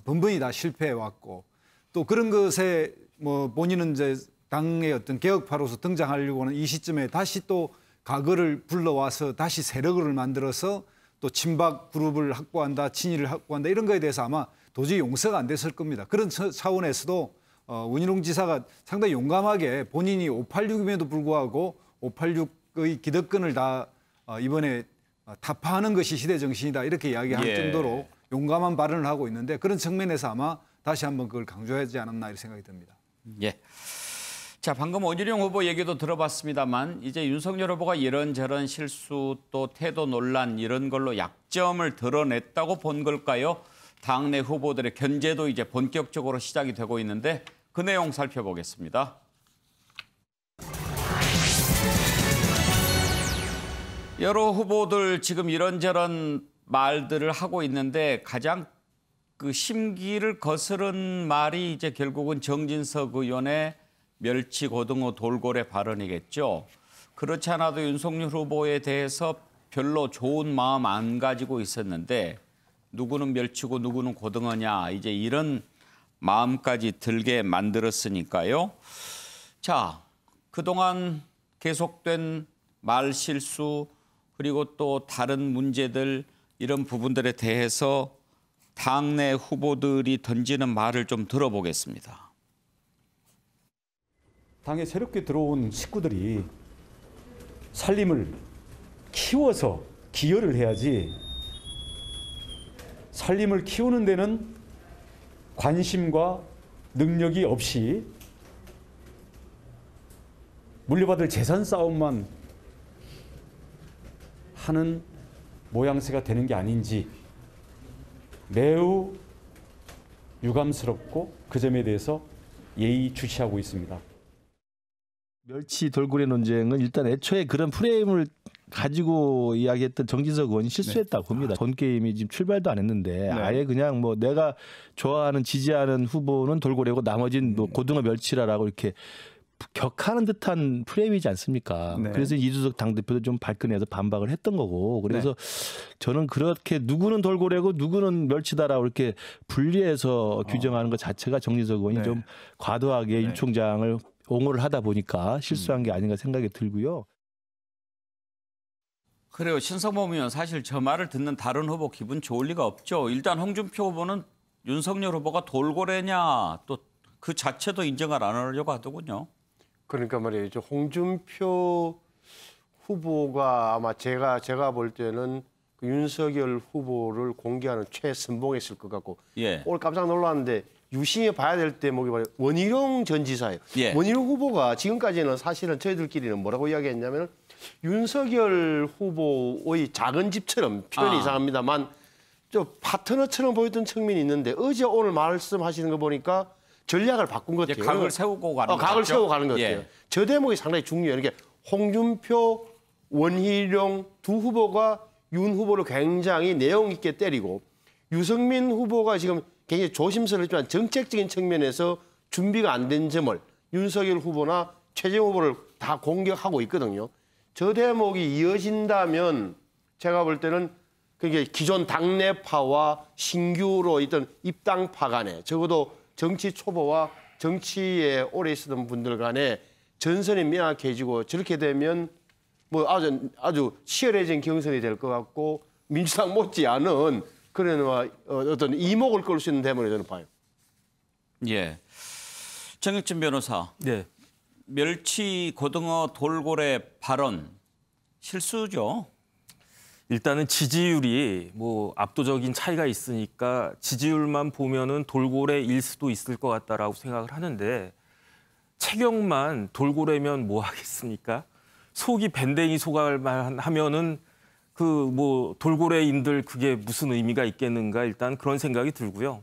번번이 다 실패해 왔고 또 그런 것에 뭐 본인은 이제 당의 어떤 개혁파로서 등장하려고 하는 이 시점에 다시 또 과거를 불러와서 다시 세력을 만들어서 또 친박 그룹을 확보한다, 친이를 확보한다 이런 거에 대해서 아마 도저히 용서가 안 됐을 겁니다. 그런 차원에서도 원희룡 지사가 상당히 용감하게 본인이 586임에도 불구하고 586의 기득권을 다 이번에 타파하는 것이 시대 정신이다 이렇게 이야기할 정도로 용감한 발언을 하고 있는데 그런 측면에서 아마 다시 한번 그걸 강조하지 않았나 이렇게 생각이 듭니다. 예. 자, 방금 원희룡 후보 얘기도 들어봤습니다만 이제 윤석열 후보가 이런저런 실수 또 태도 논란 이런 걸로 약점을 드러냈다고 본 걸까요? 당내 후보들의 견제도 이제 본격적으로 시작이 되고 있는데 그 내용 살펴보겠습니다. 여러 후보들 지금 이런저런 말들을 하고 있는데 가장 그 심기를 거스른 말이 이제 결국은 정진석 의원의 멸치, 고등어, 돌고래 발언이겠죠. 그렇지 않아도 윤석열 후보에 대해서 별로 좋은 마음 안 가지고 있었는데 누구는 멸치고 누구는 고등어냐 이제 이런 마음까지 들게 만들었으니까요. 자, 그동안 계속된 말 실수 그리고 또 다른 문제들 이런 부분들에 대해서 당내 후보들이 던지는 말을 좀 들어보겠습니다. 당에 새롭게 들어온 식구들이 살림을 키워서 기여를 해야지 살림을 키우는 데는 관심과 능력이 없이 물려받을 재산 싸움만 하는 모양새가 되는 게 아닌지 매우 유감스럽고 그 점에 대해서 예의주시하고 있습니다. 멸치 돌고래 논쟁은 일단 애초에 그런 프레임을 가지고 이야기했던 정진석 의원이 실수했다고 봅니다. 본 게임이 지금 출발도 안 했는데 아예 그냥 뭐 내가 좋아하는 지지하는 후보는 돌고래고 나머지는 뭐 고등어 멸치라라고 이렇게 격하는 듯한 프레임이지 않습니까? 그래서 이준석 당대표도 좀 발끈해서 반박을 했던 거고 그래서 저는 그렇게 누구는 돌고래고 누구는 멸치다라고 이렇게 분리해서 규정하는 것 자체가 정진석 의원이 좀 과도하게 윤 총장을 옹호를 하다 보니까 실수한 게 아닌가 생각이 들고요. 그래요. 신성범 의원 사실 저 말을 듣는 다른 후보 기분 좋을 리가 없죠. 일단 홍준표 후보는 윤석열 후보가 돌고래냐 또 그 자체도 인정을 안 하려고 하더군요. 그러니까 말이에요. 홍준표 후보가 아마 제가 볼 때는 그 윤석열 후보를 공개하는 최선봉했을 것 같고 오늘 깜짝 놀랐는데 유심히 봐야 될 대목이 바로 원희룡 전 지사예요. 원희룡 후보가 지금까지는 사실은 저희들끼리는 뭐라고 이야기했냐면 윤석열 후보의 작은 집처럼 표현이 이상합니다만 좀 파트너처럼 보였던 측면이 있는데 어제 오늘 말씀하시는 거 보니까 전략을 바꾼 것 같아요. 각을 세우고 가는 것 같죠? 각을 세우고 가는 것 같아요. 저 대목이 상당히 중요해요. 이게 홍준표, 원희룡 두 후보가 윤 후보를 굉장히 내용 있게 때리고 유승민 후보가 지금 굉장히 조심스럽지만 정책적인 측면에서 준비가 안 된 점을 윤석열 후보나 최재형 후보를 다 공격하고 있거든요. 저 대목이 이어진다면 제가 볼 때는 그게 기존 당내파와 신규로 있던 입당파 간에 적어도 정치 초보와 정치에 오래 있었던 분들 간에 전선이 명확해지고 저렇게 되면 뭐 아주 치열해진 경선이 될 것 같고 민주당 못지않은 그런 어떤 이목을 끌 수 있는 대목을 저는 봐요. 예, 정혁진 변호사. 멸치, 고등어, 돌고래 발언 실수죠? 일단은 지지율이 뭐 압도적인 차이가 있으니까 지지율만 보면은 돌고래일 수도 있을 것 같다라고 생각을 하는데 체격만 돌고래면 뭐 하겠습니까? 속이 밴댕이 소갈만 하면은 그 뭐 돌고래인들 그게 무슨 의미가 있겠는가 일단 그런 생각이 들고요.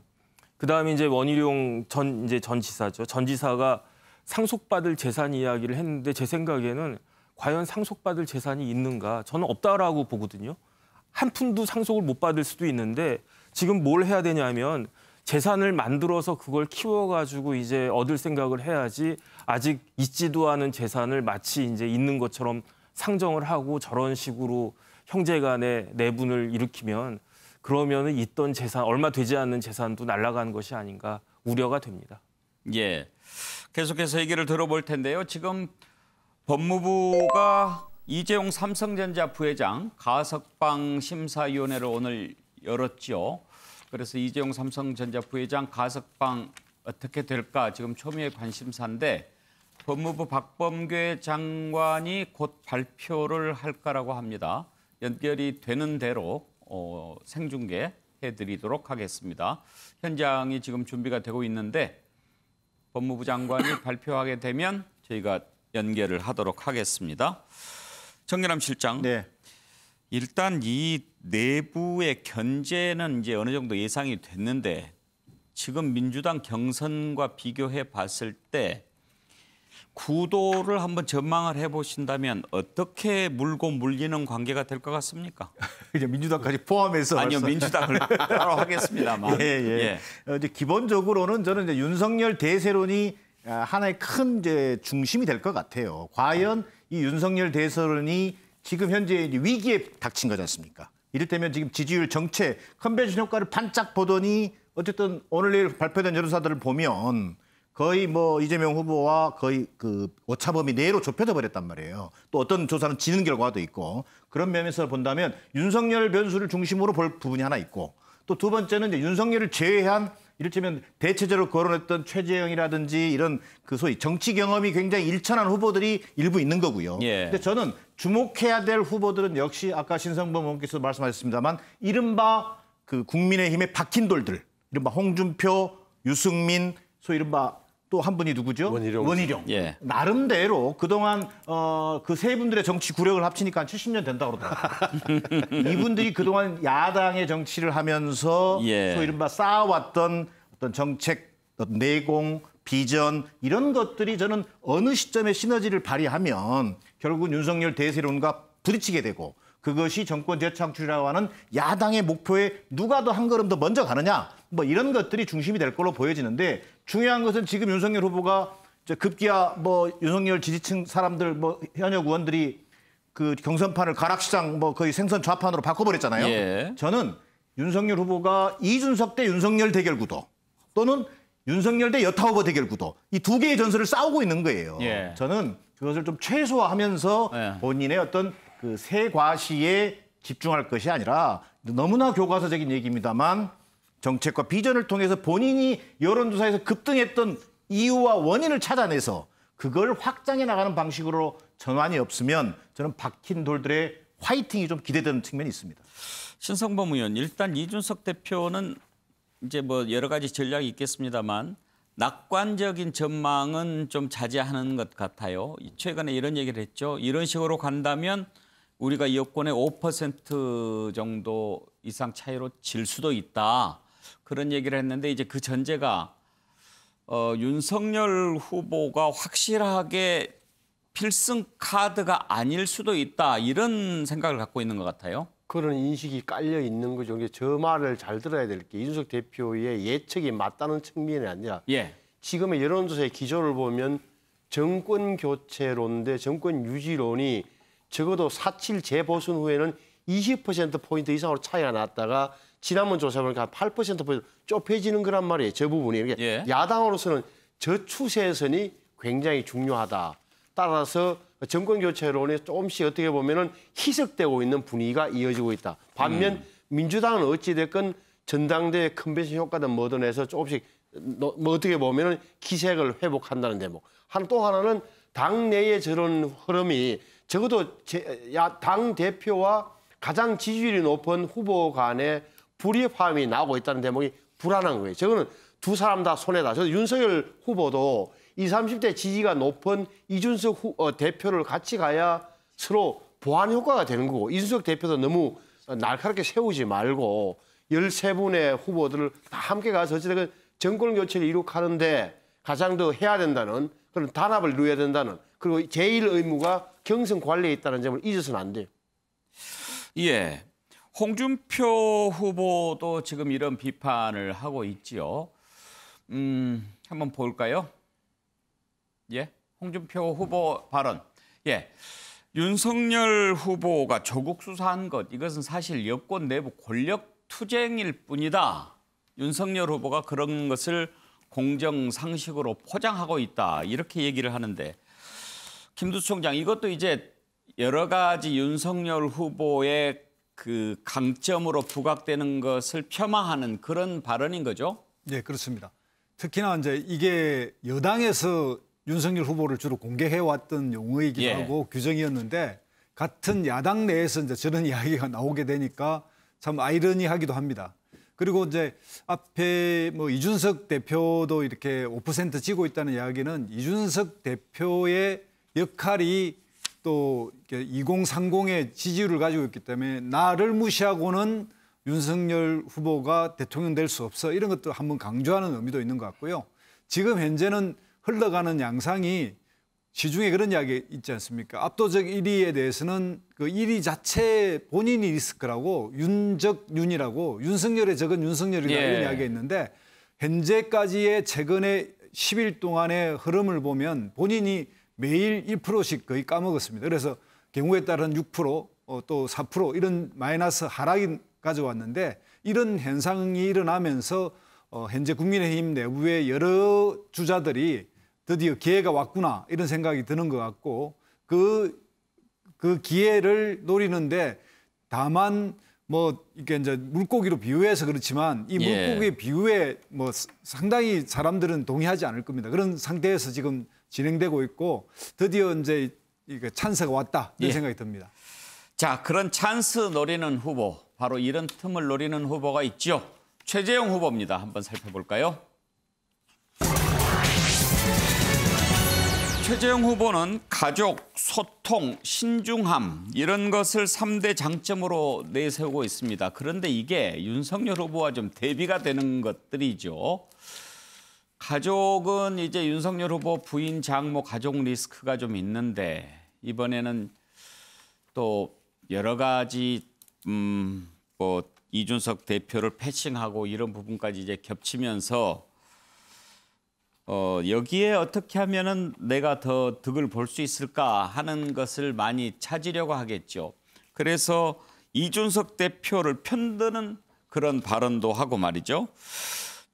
그다음에 이제 원희룡 전 지사죠. 전 지사가 상속받을 재산 이야기를 했는데 제 생각에는 과연 상속받을 재산이 있는가? 저는 없다라고 보거든요. 한 푼도 상속을 못 받을 수도 있는데 지금 뭘 해야 되냐면 재산을 만들어서 그걸 키워가지고 이제 얻을 생각을 해야지 아직 있지도 않은 재산을 마치 이제 있는 것처럼 상정을 하고 저런 식으로 형제간의 내분을 일으키면 그러면은 있던 재산 얼마 되지 않는 재산도 날아가는 것이 아닌가 우려가 됩니다. 예, 계속해서 얘기를 들어볼 텐데요. 지금 법무부가 이재용 삼성전자 부회장 가석방 심사위원회를 오늘 열었죠. 그래서 이재용 삼성전자 부회장 가석방 어떻게 될까 지금 초미의 관심사인데 법무부 박범계 장관이 곧 발표를 할 거라고 합니다. 연결이 되는 대로 생중계해드리도록 하겠습니다. 현장이 지금 준비가 되고 있는데 법무부 장관이 발표하게 되면 저희가 연결을 하도록 하겠습니다. 정결함 실장. 네. 일단 이 내부의 견제는 이제 어느 정도 예상이 됐는데 지금 민주당 경선과 비교해 봤을 때 구도를 한번 전망을 해보신다면 어떻게 물고 물리는 관계가 될 것 같습니까? 이제 민주당까지 포함해서 아니요, 민주당을 따로 하겠습니다만. 예. 이제 기본적으로는 저는 이제 윤석열 대세론이 하나의 큰 이제 중심이 될 것 같아요. 과연 이 윤석열 대세론이 지금 현재 이제 위기에 닥친 거지 않습니까? 이를테면 지금 지지율 정체, 컨벤션 효과를 반짝 보더니 어쨌든 오늘 내일 발표된 여론조사들을 보면 거의 뭐 이재명 후보와 거의 그 오차범위 내로 좁혀져 버렸단 말이에요. 또 어떤 조사는 지는 결과도 있고 그런 면에서 본다면 윤석열 변수를 중심으로 볼 부분이 하나 있고 또 두 번째는 이제 윤석열을 제외한 이를테면 대체적으로 거론했던 최재형이라든지 이런 그 소위 정치 경험이 굉장히 일천한 후보들이 일부 있는 거고요. 예. 근데 저는 주목해야 될 후보들은 역시 아까 신성범 의원께서 말씀하셨습니다만 이른바 그 국민의힘의 박힌 돌들, 이른바 홍준표, 유승민, 소위 이른바 또 한 분이 누구죠? 원희룡. 예. 나름대로 그동안 그 세 분들의 정치 구력을 합치니까 한 70년 된다고 그러더라고요. 이분들이 그동안 야당의 정치를 하면서 예. 소위 이른바 쌓아왔던 어떤 정책, 어떤 내공, 비전 이런 것들이 저는 어느 시점에 시너지를 발휘하면 결국은 윤석열 대세론과 부딪히게 되고 그것이 정권 재창출이라고 하는 야당의 목표에 누가 더 한 걸음 더 먼저 가느냐 뭐 이런 것들이 중심이 될 걸로 보여지는데 중요한 것은 지금 윤석열 후보가 급기야 뭐 윤석열 지지층 사람들 뭐 현역 의원들이 그 경선판을 가락시장 뭐 거의 생선 좌판으로 바꿔버렸잖아요. 예. 저는 윤석열 후보가 이준석 대 윤석열 대결 구도 또는 윤석열 대 여타 후보 대결 구도 이 두 개의 전술을 싸우고 있는 거예요. 예. 저는 그것을 좀 최소화하면서 예. 본인의 어떤 그 세과시에 집중할 것이 아니라 너무나 교과서적인 얘기입니다만 정책과 비전을 통해서 본인이 여론조사에서 급등했던 이유와 원인을 찾아내서 그걸 확장해 나가는 방식으로 전환이 없으면 저는 박힌 돌들의 화이팅이 좀 기대되는 측면이 있습니다. 신성범 의원, 일단 이준석 대표는 이제 뭐 여러 가지 전략이 있겠습니다만 낙관적인 전망은 좀 자제하는 것 같아요. 최근에 이런 얘기를 했죠. 이런 식으로 간다면 우리가 여권의 5% 정도 이상 차이로 질 수도 있다. 그런 얘기를 했는데 이제 그 전제가 윤석열 후보가 확실하게 필승 카드가 아닐 수도 있다. 이런 생각을 갖고 있는 것 같아요. 그런 인식이 깔려 있는 거죠. 저 말을 잘 들어야 될 게 이준석 대표의 예측이 맞다는 측면이 아니라 예. 지금의 여론조사의 기조를 보면 정권 교체론 대 정권 유지론이 적어도 4.7 재보선 후에는 20%포인트 이상으로 차이가 났다가 지난번 조사 보니까 한 8%포인트 좁혀지는 거란 말이에요. 저 부분이. 그러니까 예. 야당으로서는 저 추세선이 굉장히 중요하다. 따라서 정권 교체론이 조금씩 어떻게 보면은 희석되고 있는 분위기가 이어지고 있다. 반면 민주당은 어찌됐건 전당대회 컨벤션 효과든 뭐든 해서 조금씩 뭐 어떻게 보면은 기색을 회복한다는 대목. 또 하나는 당내의 저런 흐름이 적어도 당 대표와 가장 지지율이 높은 후보 간의 불협화음이 나오고 있다는 대목이 불안한 거예요. 저거는 두 사람 다 손해다. 저도 윤석열 후보도 20, 30대 지지가 높은 이준석 대표를 같이 가야 서로 보완 효과가 되는 거고 이준석 대표도 너무 날카롭게 세우지 말고 13분의 후보들을 다 함께 가서 어쨌든 정권 교체를 이룩하는데 가장 더 해야 된다는 그런 단합을 이루어야 된다는 그리고 제일 의무가 경선 관리에 있다는 점을 잊어서는 안 돼요. 예. 홍준표 후보도 지금 이런 비판을 하고 있지요. 한번 볼까요? 예. 홍준표 후보 발언. 예. 윤석열 후보가 조국 수사한 것 이것은 사실 여권 내부 권력 투쟁일 뿐이다. 윤석열 후보가 그런 것을 공정상식으로 포장하고 있다. 이렇게 얘기를 하는데 김두수 총장 이것도 이제 여러 가지 윤석열 후보의 그 강점으로 부각되는 것을 폄하하는 그런 발언인 거죠? 네, 그렇습니다. 특히나 이제 이게 여당에서 윤석열 후보를 주로 공개해왔던 용어이기도 하고 규정이었는데 같은 야당 내에서 이제 저런 이야기가 나오게 되니까 참 아이러니하기도 합니다. 그리고 이제 앞에 뭐 이준석 대표도 이렇게 5% 지고 있다는 이야기는 이준석 대표의 역할이 또 2030의 지지율을 가지고 있기 때문에 나를 무시하고는 윤석열 후보가 대통령 될 수 없어 이런 것도 한번 강조하는 의미도 있는 것 같고요. 지금 현재는 흘러가는 양상이 시중에 그런 이야기 있지 않습니까? 압도적 1위에 대해서는 그 1위 자체 본인이 리스크라고 윤적윤이라고 윤석열의 적은 윤석열이라고 이런 이야기가 있는데 현재까지의 최근의 10일 동안의 흐름을 보면 본인이 매일 1%씩 거의 까먹었습니다. 그래서 경우에 따른 6%, 또 4% 이런 마이너스 하락이 가져왔는데 이런 현상이 일어나면서 현재 국민의힘 내부의 여러 주자들이 드디어 기회가 왔구나 이런 생각이 드는 것 같고 그 기회를 노리는데 다만 뭐 이게 이제 물고기로 비유해서 그렇지만 이 물고기의 비유에 뭐 상당히 사람들은 동의하지 않을 겁니다. 그런 상태에서 지금 진행되고 있고 드디어 이제 이게 찬스가 왔다 이런 생각이 듭니다. 자, 그런 찬스 노리는 후보 바로 이런 틈을 노리는 후보가 있죠. 최재형 후보입니다. 한번 살펴볼까요? 최재형 후보는 가족, 소통, 신중함 이런 것을 3대 장점으로 내세우고 있습니다. 그런데 이게 윤석열 후보와 좀 대비가 되는 것들이죠. 가족은 이제 윤석열 후보 부인, 장모, 가족 리스크가 좀 있는데 이번에는 또 여러 가지 뭐 이준석 대표를 패싱하고 이런 부분까지 이제 겹치면서 여기에 어떻게 하면은 내가 더 득을 볼 수 있을까 하는 것을 많이 찾으려고 하겠죠. 그래서 이준석 대표를 편드는 그런 발언도 하고 말이죠.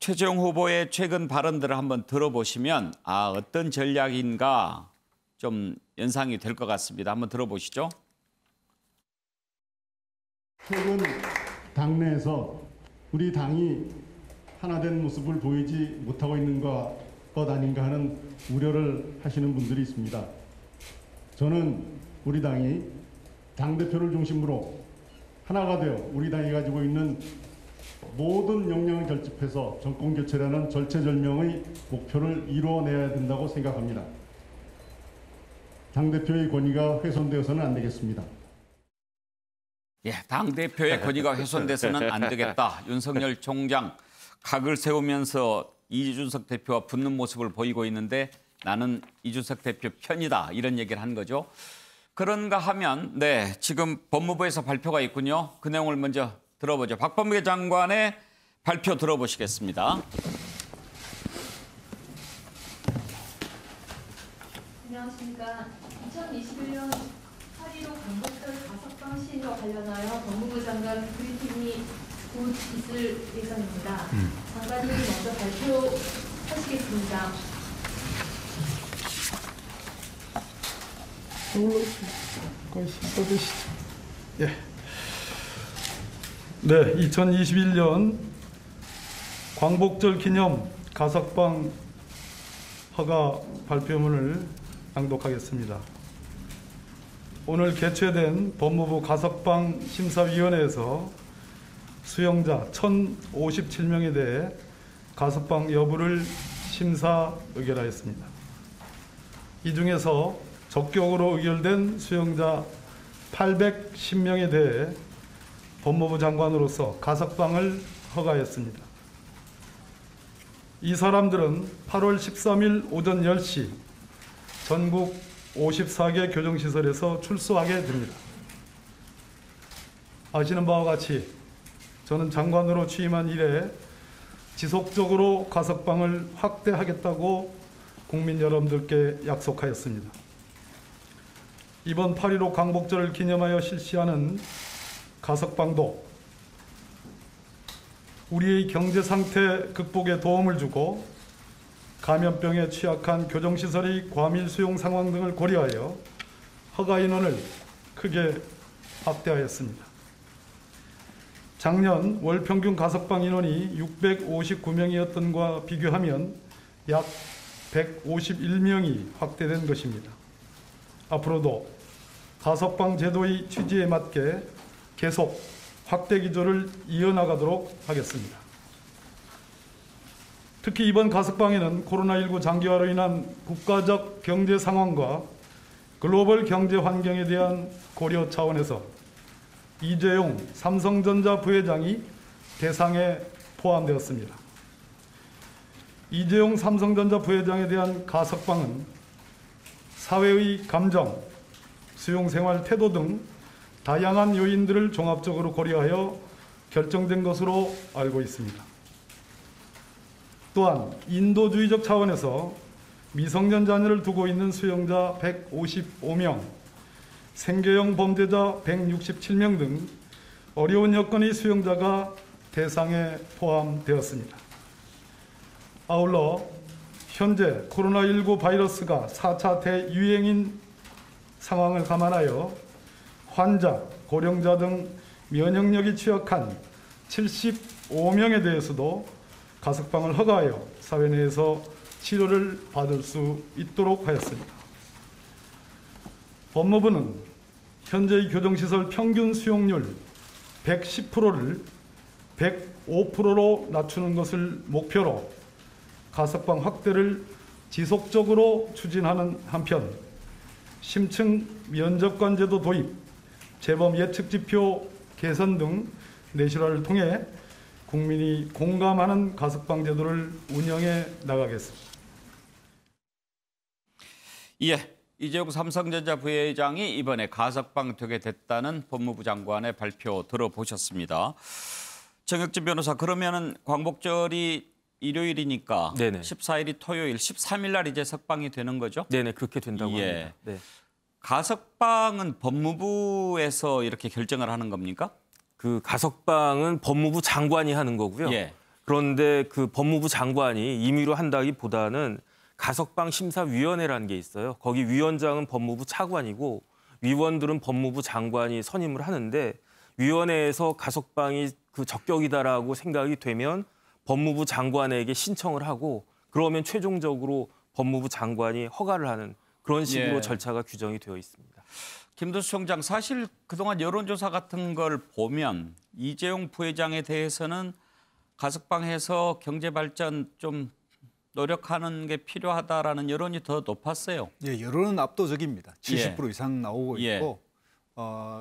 최재형 후보의 최근 발언들을 한번 들어보시면 어떤 전략인가 좀 연상이 될 것 같습니다. 한번 들어보시죠. 최근 당내에서 우리 당이 하나된 모습을 보이지 못하고 있는 것 아닌가 하는 우려를 하시는 분들이 있습니다. 저는 우리 당이 당대표를 중심으로 하나가 되어 우리 당이 가지고 있는 모든 역량을 결집해서 정권 교체라는 절체절명의 목표를 이루어내야 된다고 생각합니다. 당대표의 권위가 훼손되어서는 안 되겠습니다. 예, 당대표의 권위가 훼손돼서는 안 되겠다. 윤석열 총장 각을 세우면서 이준석 대표와 붙는 모습을 보이고 있는데 나는 이준석 대표 편이다. 이런 얘기를 한 거죠. 그런가 하면 지금 법무부에서 발표가 있군요. 그 내용을 먼저 들어보죠. 박범계 장관의 발표 들어보시겠습니다. 안녕하십니까. 2021년 8.15 광복절 가석방 시행과 관련하여 법무부 장관 브리핑이 곧 있을 예정입니다. 장관님이 먼저 발표하시겠습니다. 네, 2021년 광복절 기념 가석방 허가 발표문을 낭독하겠습니다. 오늘 개최된 법무부 가석방 심사위원회에서 수용자 1,057명에 대해 가석방 여부를 심사 의결하였습니다. 이 중에서 적격으로 의결된 수용자 810명에 대해 법무부 장관으로서 가석방을 허가했습니다. 이 사람들은 8월 13일 오전 10시 전국 54개 교정시설에서 출소하게 됩니다. 아시는 바와 같이 저는 장관으로 취임한 이래 지속적으로 가석방을 확대하겠다고 국민 여러분들께 약속하였습니다. 이번 8.15 광복절을 기념하여 실시하는 가석방도 우리의 경제 상태 극복에 도움을 주고 감염병에 취약한 교정시설의 과밀 수용 상황 등을 고려하여 허가 인원을 크게 확대하였습니다. 작년 월 평균 가석방 인원이 659명이었던 것과 비교하면 약 151명이 확대된 것입니다. 앞으로도 가석방 제도의 취지에 맞게 계속 확대 기조를 이어나가도록 하겠습니다. 특히 이번 가석방에는 코로나19 장기화로 인한 국가적 경제 상황과 글로벌 경제 환경에 대한 고려 차원에서 이재용 삼성전자 부회장이 대상에 포함되었습니다. 이재용 삼성전자 부회장에 대한 가석방은 사회의 감정, 수용생활 태도 등 다양한 요인들을 종합적으로 고려하여 결정된 것으로 알고 있습니다. 또한 인도주의적 차원에서 미성년 자녀를 두고 있는 수용자 155명, 생계형 범죄자 167명 등 어려운 여건의 수용자가 대상에 포함되었습니다. 아울러 현재 코로나19 바이러스가 4차 대유행인 상황을 감안하여 환자, 고령자 등 면역력이 취약한 75명에 대해서도 가석방을 허가하여 사회 내에서 치료를 받을 수 있도록 하였습니다. 법무부는 현재의 교정시설 평균 수용률 110%를 105%로 낮추는 것을 목표로 가석방 확대를 지속적으로 추진하는 한편 심층 면접관 제도 도입, 재범 예측 지표 개선 등 내실화를 통해 국민이 공감하는 가석방 제도를 운영해 나가겠습니다. 예, 이재용 삼성전자 부회장이 이번에 가석방되게 됐다는 법무부 장관의 발표 들어보셨습니다. 정혁진 변호사, 그러면은 광복절이 일요일이니까 네네. 14일이 토요일, 13일 날 이제 석방이 되는 거죠? 네네, 그렇게 된다고 합니다. 네. 가석방은 법무부에서 이렇게 결정을 하는 겁니까? 그 가석방은 법무부 장관이 하는 거고요. 예. 그런데 그 법무부 장관이 임의로 한다기보다는 가석방 심사위원회라는 게 있어요. 거기 위원장은 법무부 차관이고 위원들은 법무부 장관이 선임을 하는데 위원회에서 가석방이 그 적격이다라고 생각이 되면 법무부 장관에게 신청을 하고 그러면 최종적으로 법무부 장관이 허가를 하는 그런 식으로 예. 절차가 규정이 되어 있습니다. 김두수 총장, 사실 그동안 여론조사 같은 걸 보면 이재용 부회장에 대해서는 가석방해서 경제발전 좀 노력하는 게 필요하다라는 여론이 더 높았어요. 예, 여론은 압도적입니다. 70% 이상 나오고 있고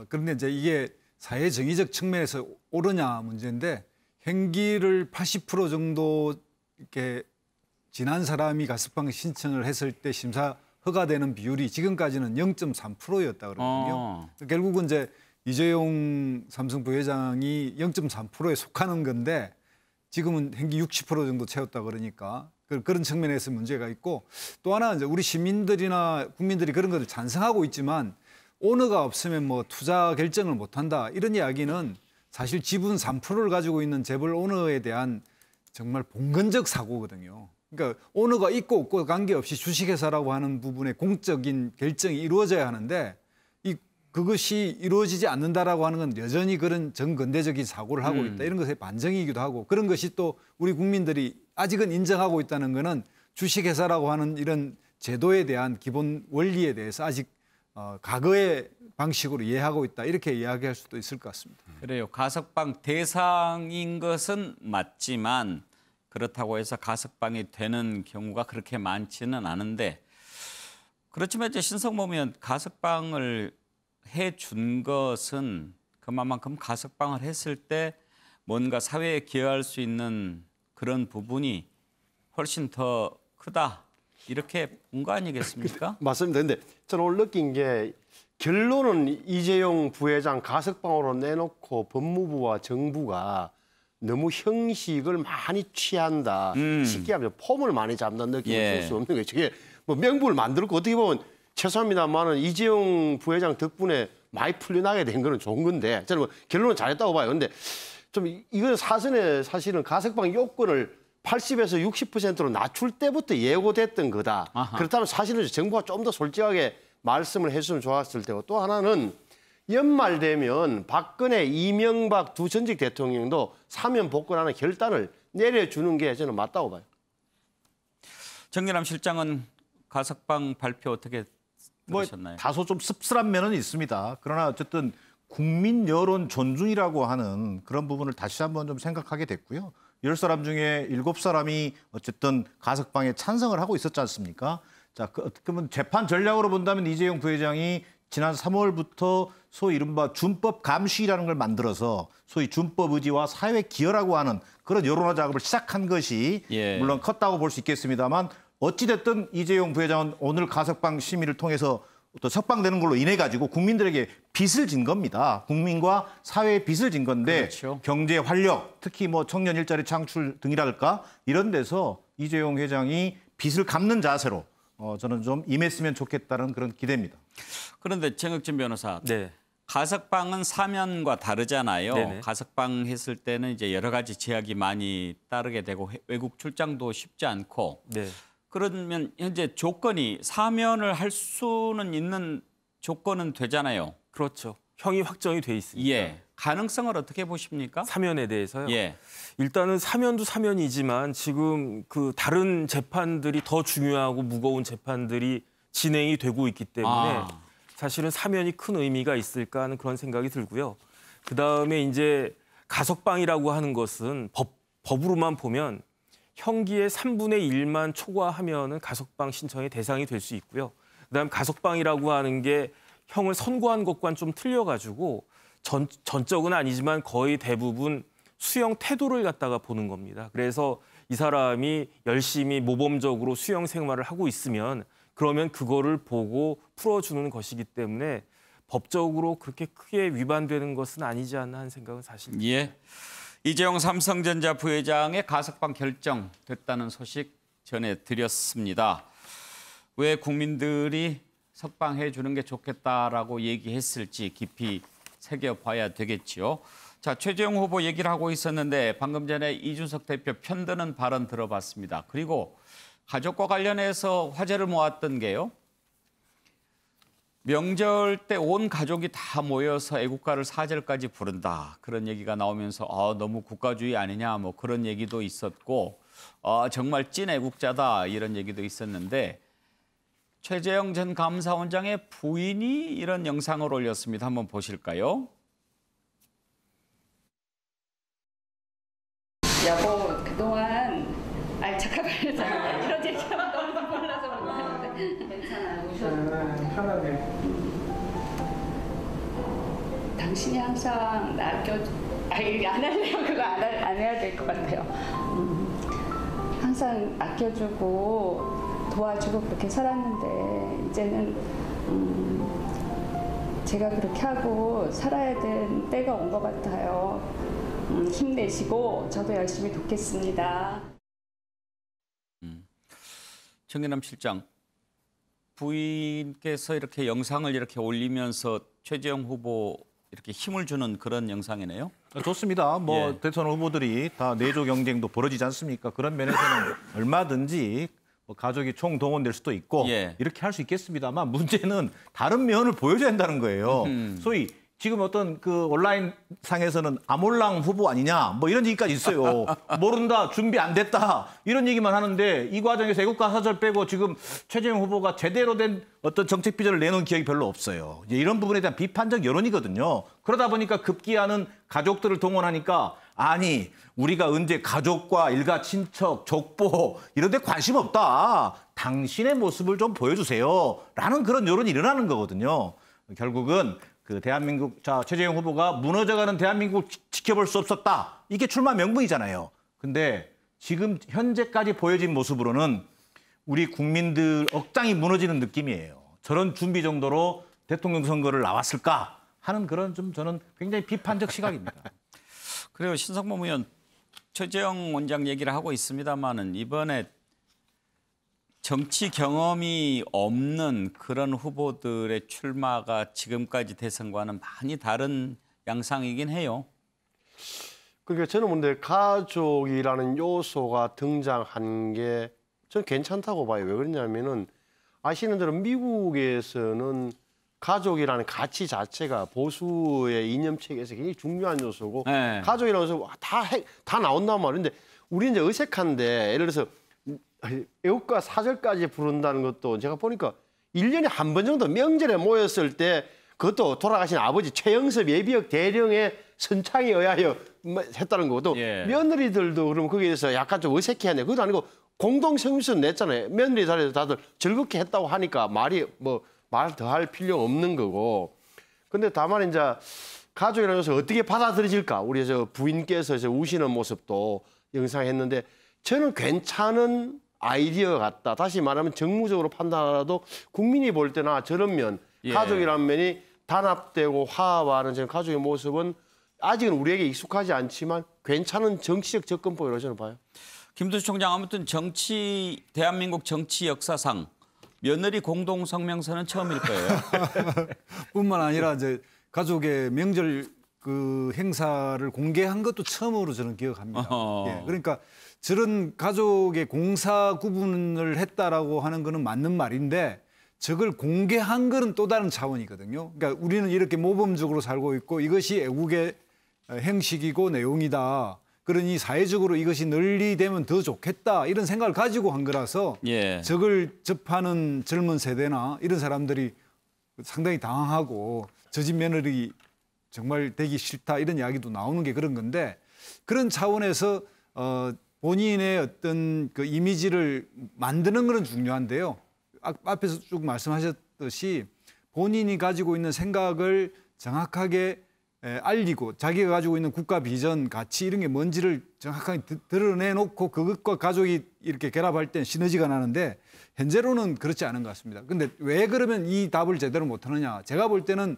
그런데 이제 이게 사회 정의적 측면에서 옳으냐 문제인데 행기를 80% 정도 이렇게 지난 사람이 가석방 신청을 했을 때 심사 허가되는 비율이 지금까지는 0.3%였다 그러거든요. 결국은 이제 이재용 삼성 부회장이 0.3%에 속하는 건데 지금은 행기 60% 정도 채웠다 그러니까 그런 측면에서 문제가 있고 또 하나 이제 우리 시민들이나 국민들이 그런 것을 찬성하고 있지만 오너가 없으면 뭐 투자 결정을 못한다 이런 이야기는 사실 지분 3%를 가지고 있는 재벌 오너에 대한 정말 봉건적 사고거든요. 그러니까 오너가 있고 없고 관계없이 주식회사라고 하는 부분에 공적인 결정이 이루어져야 하는데 그것이 이루어지지 않는다라고 하는 건 여전히 그런 정근대적인 사고를 하고 있다. 이런 것의 반증이기도 하고 그런 것이 또 우리 국민들이 아직은 인정하고 있다는 거는 주식회사라고 하는 이런 제도에 대한 기본 원리에 대해서 아직 과거의 방식으로 이해하고 있다. 이렇게 이야기할 수도 있을 것 같습니다. 그래요. 가석방 대상인 것은 맞지만 그렇다고 해서 가석방이 되는 경우가 그렇게 많지는 않은데 그렇지만 이제 신성모 의원 가석방을 해준 것은 그만큼 가석방을 했을 때 뭔가 사회에 기여할 수 있는 그런 부분이 훨씬 더 크다. 이렇게 본 거 아니겠습니까? 맞습니다. 근데 저는 오늘 느낀 게 결론은 이재용 부회장 가석방으로 내놓고 법무부와 정부가 너무 형식을 많이 취한다. 쉽게 하면 폼을 많이 잡는 느낌을 줄 수 없는 거예요. 저게 뭐 명분을 만들었고 어떻게 보면 죄송합니다만은 이재용 부회장 덕분에 많이 풀려나게 된 거는 좋은 건데 저는 뭐 결론은 잘했다고 봐요. 근데 좀 이건 사전에 사실은 가석방 요건을 80에서 60%로 낮출 때부터 예고됐던 거다. 아하. 그렇다면 사실은 정부가 좀 더 솔직하게 말씀을 했으면 좋았을 테고 또 하나는 연말 되면 박근혜, 이명박 두 전직 대통령도 사면 복권하는 결단을 내려주는 게 저는 맞다고 봐요. 정진남 실장은 가석방 발표 어떻게 들으셨나요? 다소 좀 씁쓸한 면은 있습니다. 그러나 어쨌든 국민 여론 존중이라고 하는 그런 부분을 다시 한번 좀 생각하게 됐고요. 10사람 중에 7사람이 어쨌든 가석방에 찬성을 하고 있었지 않습니까? 자, 그러면 재판 전략으로 본다면 이재용 부회장이 지난 3월부터 소위 이른바 준법 감시라는 걸 만들어서 소위 준법 의지와 사회 기여라고 하는 그런 여론화 작업을 시작한 것이 물론 컸다고 볼 수 있겠습니다만 어찌됐든 이재용 부회장은 오늘 가석방 심의를 통해서 또 석방되는 걸로 인해 가지고 국민들에게 빚을 진 겁니다. 국민과 사회에 빚을 진 건데 그렇죠. 경제 활력, 특히 뭐 청년 일자리 창출 등이랄까 이런 데서 이재용 회장이 빚을 갚는 자세로 저는 좀 임했으면 좋겠다는 그런 기대입니다. 그런데 정혁진 변호사, 가석방은 사면과 다르잖아요. 네네. 가석방 했을 때는 이제 여러 가지 제약이 많이 따르게 되고 외국 출장도 쉽지 않고. 네. 그러면 현재 조건이 사면을 할 수는 있는 조건은 되잖아요. 그렇죠. 형이 확정이 돼 있습니다. 예. 가능성을 어떻게 보십니까? 사면에 대해서요? 예. 일단은 사면도 사면이지만 지금 그 다른 재판들이 더 중요하고 무거운 재판들이 진행이 되고 있기 때문에 사실은 사면이 큰 의미가 있을까 하는 그런 생각이 들고요. 그다음에 이제 가석방이라고 하는 것은 법으로만 보면 형기의 3분의 1만 초과하면은 가석방 신청의 대상이 될 수 있고요. 그다음 가석방이라고 하는 게 형을 선고한 것과는 좀 틀려가지고 전적은 아니지만 거의 대부분 수용 태도를 갖다가 보는 겁니다. 그래서 이 사람이 열심히 모범적으로 수용 생활을 하고 있으면 그러면 그거를 보고 풀어주는 것이기 때문에 법적으로 그렇게 크게 위반되는 것은 아니지 않나 하는 생각은 사실입니다. 예. 이재용 삼성전자 부회장의 가석방 결정됐다는 소식 전해드렸습니다. 왜 국민들이 석방해 주는 게 좋겠다라고 얘기했을지 깊이 새겨봐야 되겠죠. 자, 최재형 후보 얘기를 하고 있었는데 방금 전에 이준석 대표 편드는 발언 들어봤습니다. 그리고 가족과 관련해서 화제를 모았던 게요. 명절 때 온 가족이 다 모여서 애국가를 사절까지 부른다. 그런 얘기가 나오면서 너무 국가주의 아니냐 뭐 그런 얘기도 있었고 정말 찐 애국자다 이런 얘기도 있었는데 최재형 전 감사원장의 부인이 이런 영상을 올렸습니다. 한번 보실까요? 여보 그동안 착각하려잖아. 이런 얘기하면 너무 몰라서 못하는데 괜찮아요. 편하게. 당신이 항상 나 안 할래요. 그거 안 해야 될 것 같아요. 항상 아껴주고 도와주고 그렇게 살았는데 이제는 제가 그렇게 하고 살아야 되는 때가 온 것 같아요. 힘내시고 저도 열심히 돕겠습니다. 정진남 실장, 부인께서 이렇게 영상을 이렇게 올리면서 최재형 후보 이렇게 힘을 주는 그런 영상이네요. 좋습니다. 뭐 대선 후보들이 다 내조 경쟁도 벌어지지 않습니까? 그런 면에서는 얼마든지 뭐 가족이 총동원될 수도 있고 이렇게 할 수 있겠습니다만 문제는 다른 면을 보여줘야 한다는 거예요. 소위 지금 어떤 그 온라인 상에서는 아몰랑 후보 아니냐 뭐 이런 얘기까지 있어요. 모른다, 준비 안 됐다 이런 얘기만 하는데 이 과정에서 애국가 사절 빼고 지금 최재형 후보가 제대로 된 어떤 정책 비전을 내놓은 기억이 별로 없어요. 이제 이런 부분에 대한 비판적 여론이거든요. 그러다 보니까 급기야는 가족들을 동원하니까 아니 우리가 언제 가족과 일가 친척, 족보 이런 데 관심 없다. 당신의 모습을 좀 보여주세요. 라는 그런 여론이 일어나는 거거든요. 결국은 그 대한민국, 최재형 후보가 무너져가는 대한민국을 지켜볼 수 없었다. 이게 출마 명분이잖아요. 근데 지금 현재까지 보여진 모습으로는 우리 국민들 억장이 무너지는 느낌이에요. 저런 준비 정도로 대통령 선거를 나왔을까 하는 그런 좀 저는 굉장히 비판적 시각입니다. 그래요. 신성범 의원, 최재형 원장 얘기를 하고 있습니다마는 이번에 정치 경험이 없는 그런 후보들의 출마가 지금까지 대선과는 많이 다른 양상이긴 해요. 그러니까 저는 근데 가족이라는 요소가 등장한 게 저는 괜찮다고 봐요. 왜 그러냐면은 아시는 대로 미국에서는 가족이라는 가치 자체가 보수의 이념체계에서 굉장히 중요한 요소고 네. 가족이라는 요소 다 나온단 말인데 우리는 이제 어색한데 예를 들어서 애국가 사절까지 부른다는 것도 제가 보니까 1년에 한 번 정도 명절에 모였을 때 그것도 돌아가신 아버지 최영섭 예비역 대령의 선창에 의하여 했다는 거고 또 며느리들도 그러면 거기에 대해서 약간 좀 어색해하네. 그것도 아니고 공동성명서 냈잖아요. 며느리 자리에서 다들 즐겁게 했다고 하니까 말이 말 더 할 필요 없는 거고. 근데 다만 이제 가족이라는 것을 어떻게 받아들여질까? 우리 부인께서 우시는 모습도 영상했는데 저는 괜찮은 아이디어 같다. 다시 말하면 정무적으로 판단하라도 국민이 볼 때나 저런 면, 가족이라는 면이 단합되고 화합하는 저는 가족의 모습은 아직은 우리에게 익숙하지 않지만 괜찮은 정치적 접근법이라고 저는 봐요. 김두수 총장, 아무튼 대한민국 정치 역사상 며느리 공동 성명서는 처음일 거예요. 뿐만 아니라 이제 가족의 명절 그 행사를 공개한 것도 처음으로 저는 기억합니다. 예, 그러니까 저런 가족의 공사 구분을 했다라고 하는 거는 맞는 말인데 저걸 공개한 거는 또 다른 차원이거든요. 그러니까 우리는 이렇게 모범적으로 살고 있고 이것이 애국의 행식이고 내용이다. 그러니 사회적으로 이것이 널리 되면 더 좋겠다 이런 생각을 가지고 한 거라서 저걸 접하는 젊은 세대나 이런 사람들이 상당히 당황하고 저 집 며느리 정말 되기 싫다 이런 이야기도 나오는 게 그런 건데 그런 차원에서 본인의 어떤 그 이미지를 만드는 건 중요한데요. 앞에서 쭉 말씀하셨듯이 본인이 가지고 있는 생각을 정확하게 알리고 자기가 가지고 있는 국가 비전, 가치 이런 게 뭔지를 정확하게 드러내놓고 그것과 가족이 이렇게 결합할 땐 시너지가 나는데 현재로는 그렇지 않은 것 같습니다. 근데 왜 그러면 이 답을 제대로 못하느냐. 제가 볼 때는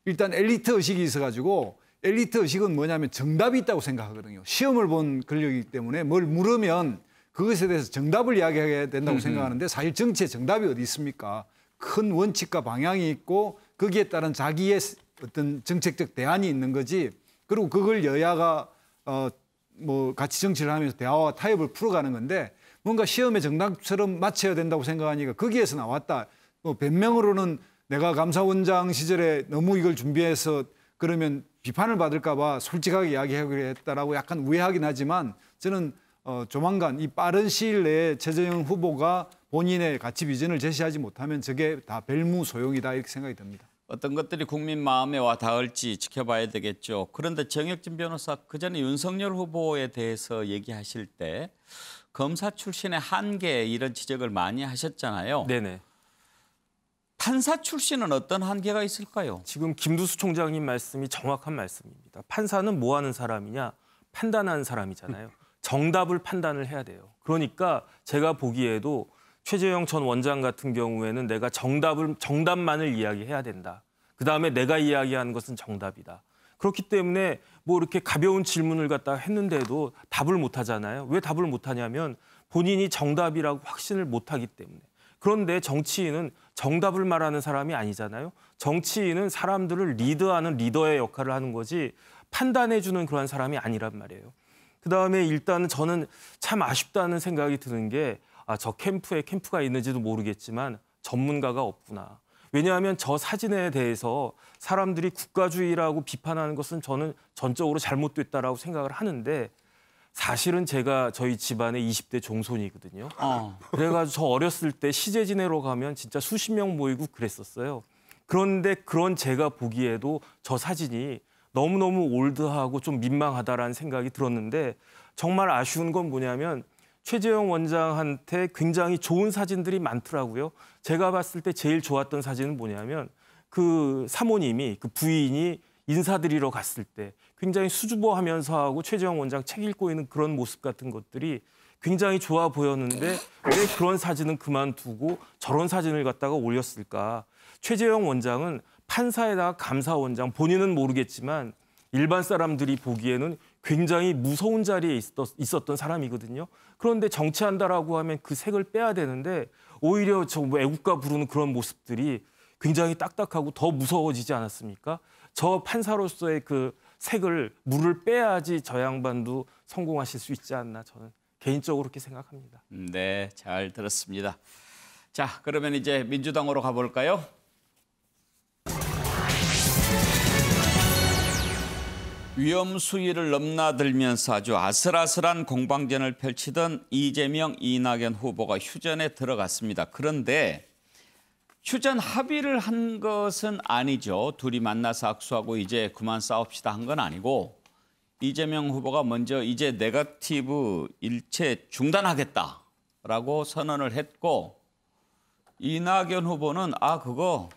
일단 엘리트 의식이 있어가지고 엘리트 의식은 뭐냐면 정답이 있다고 생각하거든요. 시험을 본 권력이기 때문에 뭘 물으면 그것에 대해서 정답을 이야기해야 된다고 생각하는데 사실 정치의 정답이 어디 있습니까? 큰 원칙과 방향이 있고 거기에 따른 자기의 어떤 정책적 대안이 있는 거지. 그리고 그걸 여야가 가치 정치를 하면서 대화와 타협을 풀어가는 건데 뭔가 시험의 정답처럼 맞춰야 된다고 생각하니까 거기에서 나왔다. 변명으로는 내가 감사원장 시절에 너무 이걸 준비해서 그러면 비판을 받을까 봐 솔직하게 이야기하기로 했다라고 약간 우회하긴 하지만 저는 조만간 이 빠른 시일 내에 최재형 후보가 본인의 가치 비전을 제시하지 못하면 저게 다 별무 소용이다 이렇게 생각이 듭니다. 어떤 것들이 국민 마음에 와 닿을지 지켜봐야 되겠죠. 그런데 정혁진 변호사, 그전에 윤석열 후보에 대해서 얘기하실 때 검사 출신의 한계 이런 지적을 많이 하셨잖아요. 네네. 판사 출신은 어떤 한계가 있을까요? 지금 김두수 총장님 말씀이 정확한 말씀입니다. 판사는 뭐 하는 사람이냐? 판단하는 사람이잖아요. 정답을 판단을 해야 돼요. 그러니까 제가 보기에도 최재형 전 원장 같은 경우에는 내가 정답만을 이야기해야 된다. 그다음에 내가 이야기하는 것은 정답이다. 그렇기 때문에 뭐 이렇게 가벼운 질문을 갖다가 했는데도 답을 못 하잖아요. 왜 답을 못 하냐면 본인이 정답이라고 확신을 못 하기 때문에. 그런데 정치인은 정답을 말하는 사람이 아니잖아요. 정치인은 사람들을 리드하는 리더의 역할을 하는 거지 판단해주는 그런 사람이 아니란 말이에요. 그다음에 일단은 저는 참 아쉽다는 생각이 드는 게 저 캠프에 캠프가 있는지도 모르겠지만 전문가가 없구나. 왜냐하면 저 사진에 대해서 사람들이 국가주의라고 비판하는 것은 저는 전적으로 잘못됐다라고 생각을 하는데 사실은 제가 저희 집안의 20대 종손이거든요. 그래가지고 저 어렸을 때 시제 지내러 가면 진짜 수십 명 모이고 그랬었어요. 그런데 그런 제가 보기에도 저 사진이 너무너무 올드하고 좀 민망하다라는 생각이 들었는데 정말 아쉬운 건 뭐냐면 최재형 원장한테 굉장히 좋은 사진들이 많더라고요. 제가 봤을 때 제일 좋았던 사진은 뭐냐면 그 사모님이 그 부인이 인사드리러 갔을 때 굉장히 수줍어하면서 하고 최재형 원장 책 읽고 있는 그런 모습 같은 것들이 굉장히 좋아 보였는데 왜 그런 사진은 그만두고 저런 사진을 갖다가 올렸을까? 최재형 원장은 판사에다가 감사원장, 본인은 모르겠지만 일반 사람들이 보기에는 굉장히 무서운 자리에 있었던 사람이거든요. 그런데 정치한다라고 하면 그 색을 빼야 되는데 오히려 저 애국가 부르는 그런 모습들이 굉장히 딱딱하고 더 무서워지지 않았습니까? 저 판사로서의 그 색을 물을 빼야지 저 양반도 성공하실 수 있지 않나 저는 개인적으로 그렇게 생각합니다. 네, 잘 들었습니다. 자, 그러면 이제 민주당으로 가볼까요? 위험 수위를 넘나들면서 아주 아슬아슬한 공방전을 펼치던 이재명, 이낙연 후보가 휴전에 들어갔습니다. 그런데 휴전 합의를 한 것은 아니죠. 둘이 만나서 악수하고 이제 그만 싸웁시다 한 건 아니고 이재명 후보가 먼저 이제 네거티브 일체 중단하겠다라고 선언을 했고 이낙연 후보는 그거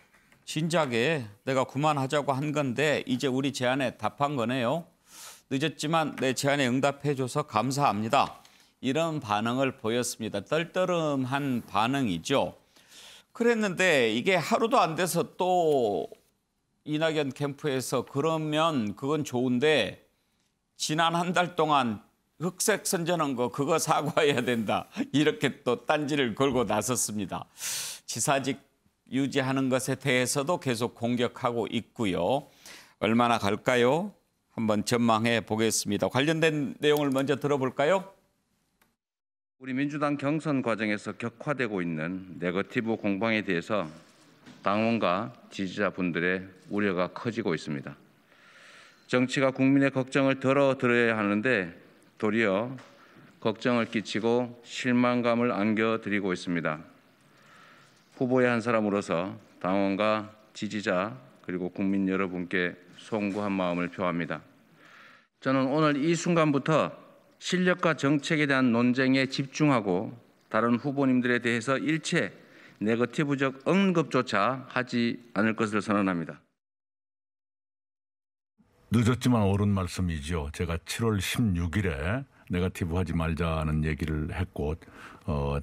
진작에 내가 그만하자고 한 건데 이제 우리 제안에 답한 거네요. 늦었지만 내 제안에 응답해줘서 감사합니다. 이런 반응을 보였습니다. 떨떠름한 반응이죠. 그랬는데 이게 하루도 안 돼서 또 이낙연 캠프에서 그러면 그건 좋은데 지난 한 달 동안 흑색 선전한 거 그거 사과해야 된다. 이렇게 또 딴지를 걸고 나섰습니다. 지사직 유지하는 것에 대해서도 계속 공격하고 있고요. 얼마나 갈까요? 한번 전망해 보겠습니다. 관련된 내용을 먼저 들어볼까요? 우리 민주당 경선 과정에서 격화되고 있는 네거티브 공방에 대해서 당원과 지지자분들의 우려가 커지고 있습니다. 정치가 국민의 걱정을 덜어드려야 하는데 도리어 걱정을 끼치고 실망감을 안겨드리고 있습니다. 후보의 한 사람으로서 당원과 지지자 그리고 국민 여러분께 송구한 마음을 표합니다. 저는 오늘 이 순간부터 실력과 정책에 대한 논쟁에 집중하고 다른 후보님들에 대해서 일체 네거티브적 언급조차 하지 않을 것을 선언합니다. 늦었지만 옳은 말씀이죠. 제가 7월 16일에 네거티브 하지 말자는 얘기를 했고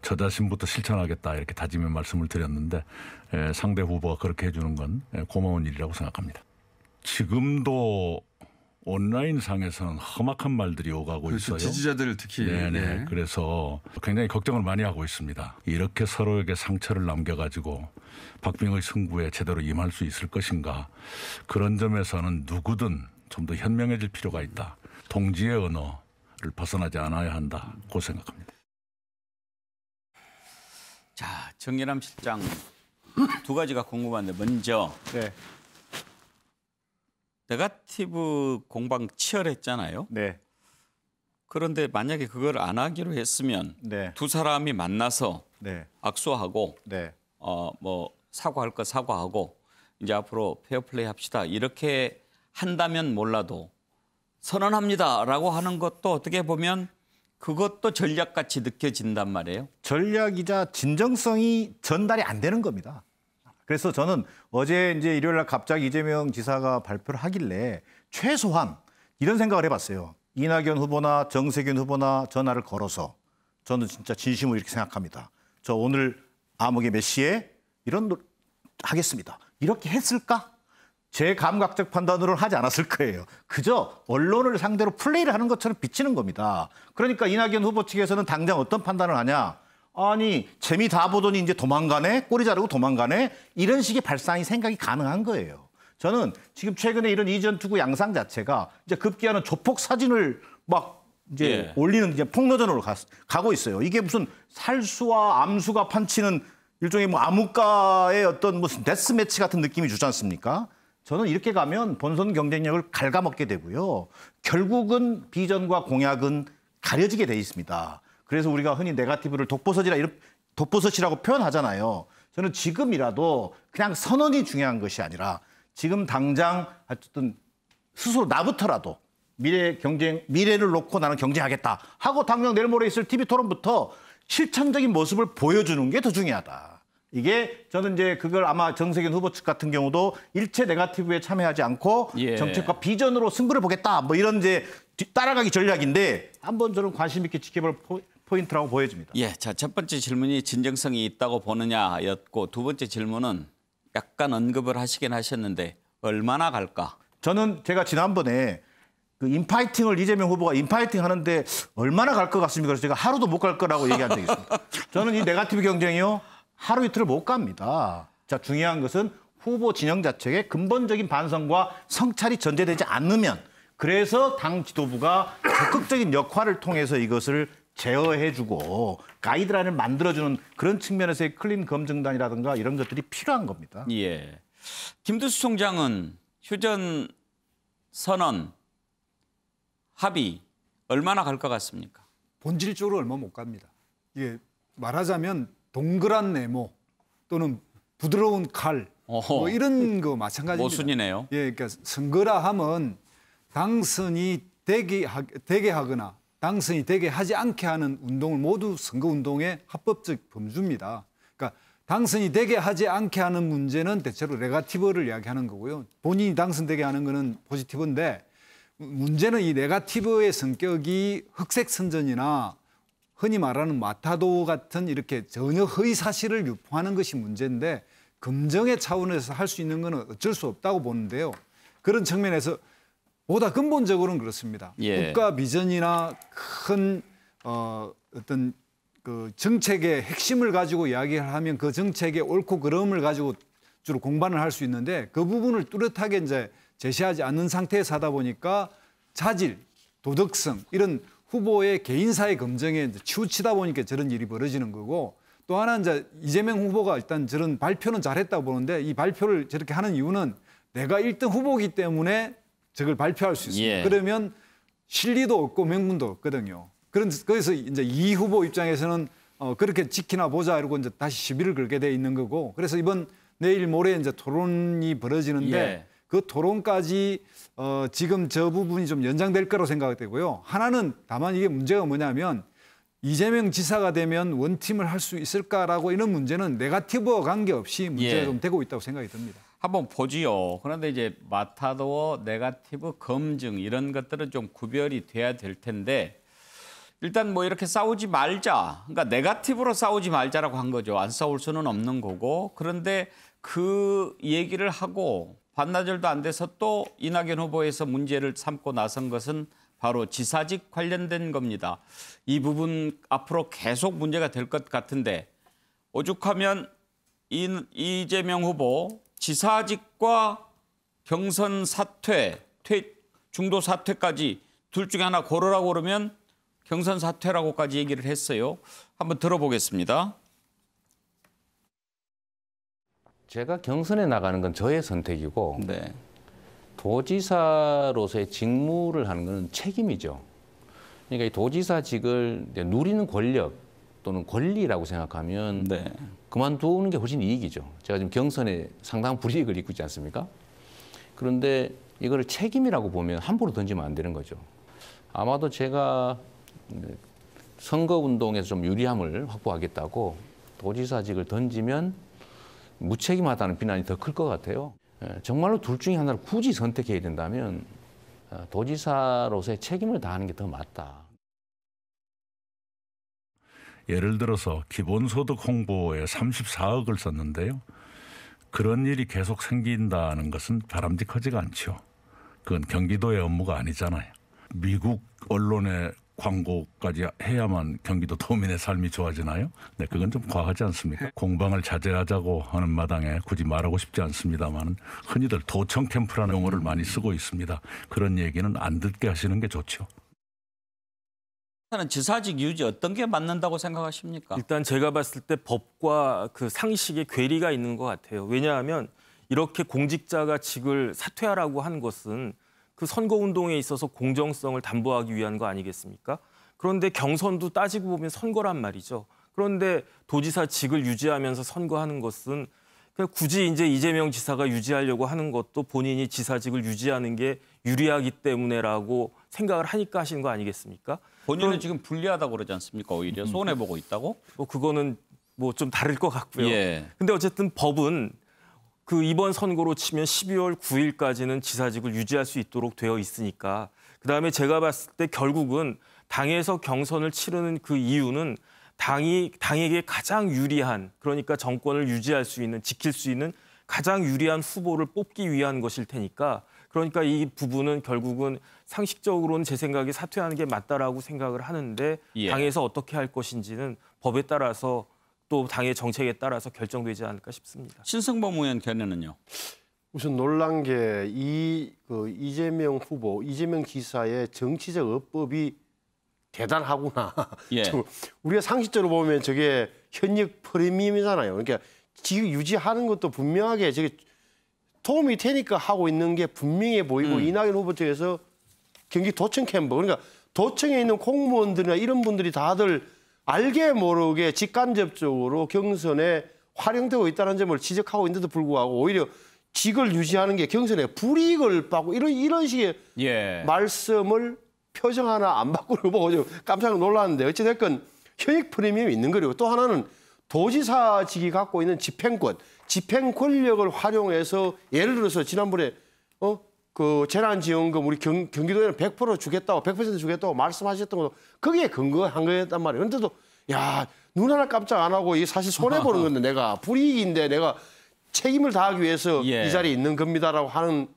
저 자신부터 실천하겠다 이렇게 다짐의 말씀을 드렸는데 상대 후보가 그렇게 해주는 건 고마운 일이라고 생각합니다. 지금도 온라인 상에서는 험악한 말들이 오가고 그렇죠. 있어요. 지지자들 특히. 네네. 네. 그래서 굉장히 걱정을 많이 하고 있습니다. 이렇게 서로에게 상처를 남겨가지고 박빙의 승부에 제대로 임할 수 있을 것인가. 그런 점에서는 누구든 좀 더 현명해질 필요가 있다. 동지의 언어를 벗어나지 않아야 한다고 생각합니다. 자, 정예남 실장 두 가지가 궁금한데 먼저 네거티브 공방 치열했잖아요. 네. 그런데 만약에 그걸 안 하기로 했으면 두 사람이 만나서 악수하고 뭐 사과할 거 사과하고 이제 앞으로 페어플레이 합시다. 이렇게 한다면 몰라도 선언합니다라고 하는 것도 어떻게 보면 그것도 전략같이 느껴진단 말이에요. 전략이자 진정성이 전달이 안 되는 겁니다. 그래서 저는 어제 이제 일요일 날 갑자기 이재명 지사가 발표를 하길래 최소한 이런 생각을 해봤어요. 이낙연 후보나 정세균 후보나 전화를 걸어서 저는 진짜 진심으로 이렇게 생각합니다. 저 오늘 암흑의 몇 시에 이런 하겠습니다. 이렇게 했을까? 제 감각적 판단으로는 하지 않았을 거예요. 그저 언론을 상대로 플레이를 하는 것처럼 비치는 겁니다. 그러니까 이낙연 후보 측에서는 당장 어떤 판단을 하냐? 아니 재미 다 보더니 이제 도망가네? 꼬리 자르고 도망가네? 이런 식의 발상이 생각이 가능한 거예요. 저는 지금 최근에 이런 이전 투구 양상 자체가 이제 급기야는 조폭 사진을 막 이제 올리는 이제 폭로전으로 가고 있어요. 이게 무슨 살수와 암수가 판치는 일종의 뭐 암흑가의 어떤 무슨 데스매치 같은 느낌이 주지 않습니까? 저는 이렇게 가면 본선 경쟁력을 갉아먹게 되고요. 결국은 비전과 공약은 가려지게 돼 있습니다. 그래서 우리가 흔히 네거티브를 독버섯이라고 표현하잖아요. 저는 지금이라도 그냥 선언이 중요한 것이 아니라 지금 당장 어쨌든 스스로 나부터라도 미래를 놓고 나는 경쟁하겠다 하고 당장 내일 모레 있을 TV 토론부터 실천적인 모습을 보여주는 게 더 중요하다. 이게 저는 이제 그걸 아마 정세균 후보 측 같은 경우도 일체 네거티브에 참여하지 않고 정책과 비전으로 승부를 보겠다. 뭐 이런 이제 따라가기 전략인데 한번 저는 관심 있게 지켜볼 포인트라고 보여집니다. 예, 자, 첫 번째 질문이 진정성이 있다고 보느냐였고 두 번째 질문은 약간 언급을 하시긴 하셨는데 얼마나 갈까? 저는 제가 지난번에 그 인파이팅을 이재명 후보가 인파이팅 하는데 얼마나 갈 것 같습니까? 그래서 제가 하루도 못 갈 거라고 얘기한 적이 있습니다. 저는 이 네거티브 경쟁이요. 하루 이틀을 못 갑니다. 자, 중요한 것은 후보 진영 자체의 근본적인 반성과 성찰이 전제되지 않으면 그래서 당 지도부가 적극적인 역할을 통해서 이것을 제어해주고 가이드라인을 만들어주는 그런 측면에서의 클린 검증단이라든가 이런 것들이 필요한 겁니다. 예. 김두수 총장은 휴전 선언 합의 얼마나 갈 것 같습니까? 본질적으로 얼마 못 갑니다. 이게 말하자면 동그란 네모 또는 부드러운 칼 뭐 이런 거 마찬가지입니다. 모순이네요. 예, 그러니까 선거라 하면 당선이 되게 하거나 당선이 되게 하지 않게 하는 운동을 모두 선거운동의 합법적 범주입니다. 그러니까 당선이 되게 하지 않게 하는 문제는 대체로 네거티브를 이야기하는 거고요. 본인이 당선되게 하는 거는 포지티브인데 문제는 이 네거티브의 성격이 흑색 선전이나 흔히 말하는 마타도 같은 이렇게 전혀 허위 사실을 유포하는 것이 문제인데 검증의 차원에서 할 수 있는 거는 어쩔 수 없다고 보는데요. 그런 측면에서 보다 근본적으로는 그렇습니다. 예. 국가 비전이나 큰 어떤 그 정책의 핵심을 가지고 이야기를 하면 그 정책의 옳고 그름을 가지고 주로 공반을 할 수 있는데 그 부분을 뚜렷하게 이제 제시하지 않는 상태에서 하다 보니까 자질, 도덕성 이런 후보의 개인사의 검증에 이제 치우치다 보니까 저런 일이 벌어지는 거고 또 하나 이제 이재명 후보가 일단 저런 발표는 잘했다고 보는데 이 발표를 저렇게 하는 이유는 내가 1등 후보이기 때문에 저걸 발표할 수 있습니다. 예. 그러면 실리도 없고 명분도 없거든요. 그래서 이제 이 후보 입장에서는 그렇게 지키나 보자 이러고 이제 다시 시비를 걸게 돼 있는 거고 그래서 내일 모레 이제 토론이 벌어지는데 예. 그 토론까지 지금 저 부분이 좀 연장될 거라고 생각되고요. 하나는 다만 이게 문제가 뭐냐면 이재명 지사가 되면 원팀을 할 수 있을까라고 이런 문제는 네거티브와 관계없이 문제가 좀 되고 있다고 생각이 듭니다. 한번 보지요. 그런데 이제 마타도어, 네거티브, 검증 이런 것들은 좀 구별이 돼야 될 텐데 일단 뭐 이렇게 싸우지 말자. 그러니까 네거티브로 싸우지 말자라고 한 거죠. 안 싸울 수는 없는 거고. 그런데 그 얘기를 하고 반나절도 안 돼서 또 이낙연 후보에서 문제를 삼고 나선 것은 바로 지사직 관련된 겁니다. 이 부분 앞으로 계속 문제가 될 것 같은데 오죽하면 이재명 후보 지사직과 경선 사퇴, 중도 사퇴까지 둘 중에 하나 고르라고 그러면 경선 사퇴라고까지 얘기를 했어요. 한번 들어보겠습니다. 제가 경선에 나가는 건 저의 선택이고 도지사로서의 직무를 하는 건 책임이죠. 그러니까 이 도지사직을 누리는 권력 또는 권리라고 생각하면 그만두는 게 훨씬 이익이죠. 제가 지금 경선에 상당한 불이익을 입고 있지 않습니까? 그런데 이거를 책임이라고 보면 함부로 던지면 안 되는 거죠. 아마도 제가 선거운동에서 좀 유리함을 확보하겠다고 도지사직을 던지면 무책임하다는 비난이 더 클 것 같아요. 정말로 둘 중에 하나를 굳이 선택해야 된다면 도지사로서의 책임을 다하는 게 더 맞다. 예를 들어서 기본소득 홍보에 34억을 썼는데요. 그런 일이 계속 생긴다는 것은 바람직하지가 않죠. 그건 경기도의 업무가 아니잖아요. 미국 언론의 광고까지 해야만 경기도 도민의 삶이 좋아지나요? 네, 그건 좀 과하지 않습니까? 공방을 자제하자고 하는 마당에 굳이 말하고 싶지 않습니다만 흔히들 도청 캠프라는 용어를 많이 쓰고 있습니다. 그런 얘기는 안 듣게 하시는 게 좋죠. 지사직 유지 어떤 게 맞는다고 생각하십니까? 일단 제가 봤을 때 법과 그 상식에 괴리가 있는 것 같아요. 왜냐하면 이렇게 공직자가 직을 사퇴하라고 하는 것은 그 선거운동에 있어서 공정성을 담보하기 위한 거 아니겠습니까? 그런데 경선도 따지고 보면 선거란 말이죠. 그런데 도지사 직을 유지하면서 선거하는 것은 굳이 이제 이재명 지사가 유지하려고 하는 것도 본인이 지사직을 유지하는 게 유리하기 때문에라고 생각을 하니까 하시는 거 아니겠습니까? 본인은 지금 불리하다고 그러지 않습니까? 오히려 손해보고 있다고? 뭐 그거는 뭐 좀 다를 것 같고요. 예. 근데 어쨌든 법은 그 이번 선거로 치면 12월 9일까지는 지사직을 유지할 수 있도록 되어 있으니까 그다음에 제가 봤을 때 결국은 당에서 경선을 치르는 그 이유는 당에게 가장 유리한 그러니까 정권을 유지할 수 있는 지킬 수 있는 가장 유리한 후보를 뽑기 위한 것일 테니까 그러니까 이 부분은 결국은 상식적으로는 제 생각에 사퇴하는 게 맞다라고 생각을 하는데 예. 당에서 어떻게 할 것인지는 법에 따라서 또 당의 정책에 따라서 결정되지 않을까 싶습니다. 신승범 의원 견해는요? 우선 놀란 게 이재명 후보, 이재명 지사의 정치적 어법이 대단하구나. 예. 우리가 상식적으로 보면 저게 현역 프리미엄이잖아요. 그러니까 지금 유지하는 것도 분명하게 저게 도움이 되니까 하고 있는 게 분명해 보이고 이낙연 후보 쪽에서 경기도청 캠프 그러니까 도청에 있는 공무원들이나 이런 분들이 다들 알게 모르게 직간접적으로 경선에 활용되고 있다는 점을 지적하고 있는데도 불구하고 오히려 직을 유지하는 게 경선에 불이익을 받고 이런 식의 예. 말씀을 표정 하나 안 바꾸는 거 보고 좀 깜짝 놀랐는데 어찌됐건 현역 프리미엄이 있는 거리고 또 하나는 도지사직이 갖고 있는 집행권, 집행 권력을 활용해서 예를 들어서 지난번에 그 재난지원금 우리 경기도에는 100% 주겠다고 100% 주겠다고 말씀하셨던 것도 거기에 근거한 거였단 말이에요. 그런데도 야, 눈 하나 깜짝 안 하고 이게 사실 손해 보는 건데 내가 불이익인데 내가 책임을 다하기 위해서 예. 이 자리에 있는 겁니다라고 하는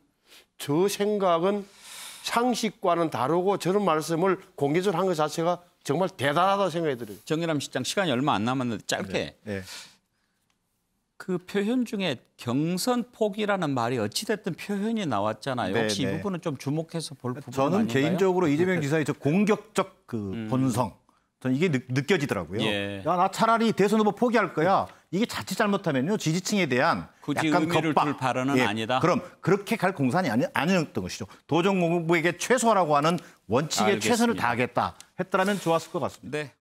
저 생각은 상식과는 다르고 저런 말씀을 공개적으로 한 것 자체가 정말 대단하다고 생각이 들어요. 정의남 실장 시간이 얼마 안 남았는데 짧게. 네. 그 표현 중에 경선 포기라는 말이 어찌됐든 표현이 나왔잖아요. 네, 혹시 네. 이 부분은 좀 주목해서 볼 부분 저는 아닌가요? 개인적으로 이재명 지사의 저 공격적 그 본성, 저는 이게 느껴지더라고요. 예. 야, 나 차라리 대선 후보 포기할 거야. 이게 자칫 잘못하면요 지지층에 대한 굳이 약간 의미를 겁박. 둘 발언은 아니다. 그럼 그렇게 갈 공산이 아니었던 것이죠. 도정 후보에게 최소화라고 하는 원칙에 알겠습니다. 최선을 다하겠다 했더라면 좋았을 것 같습니다. 네.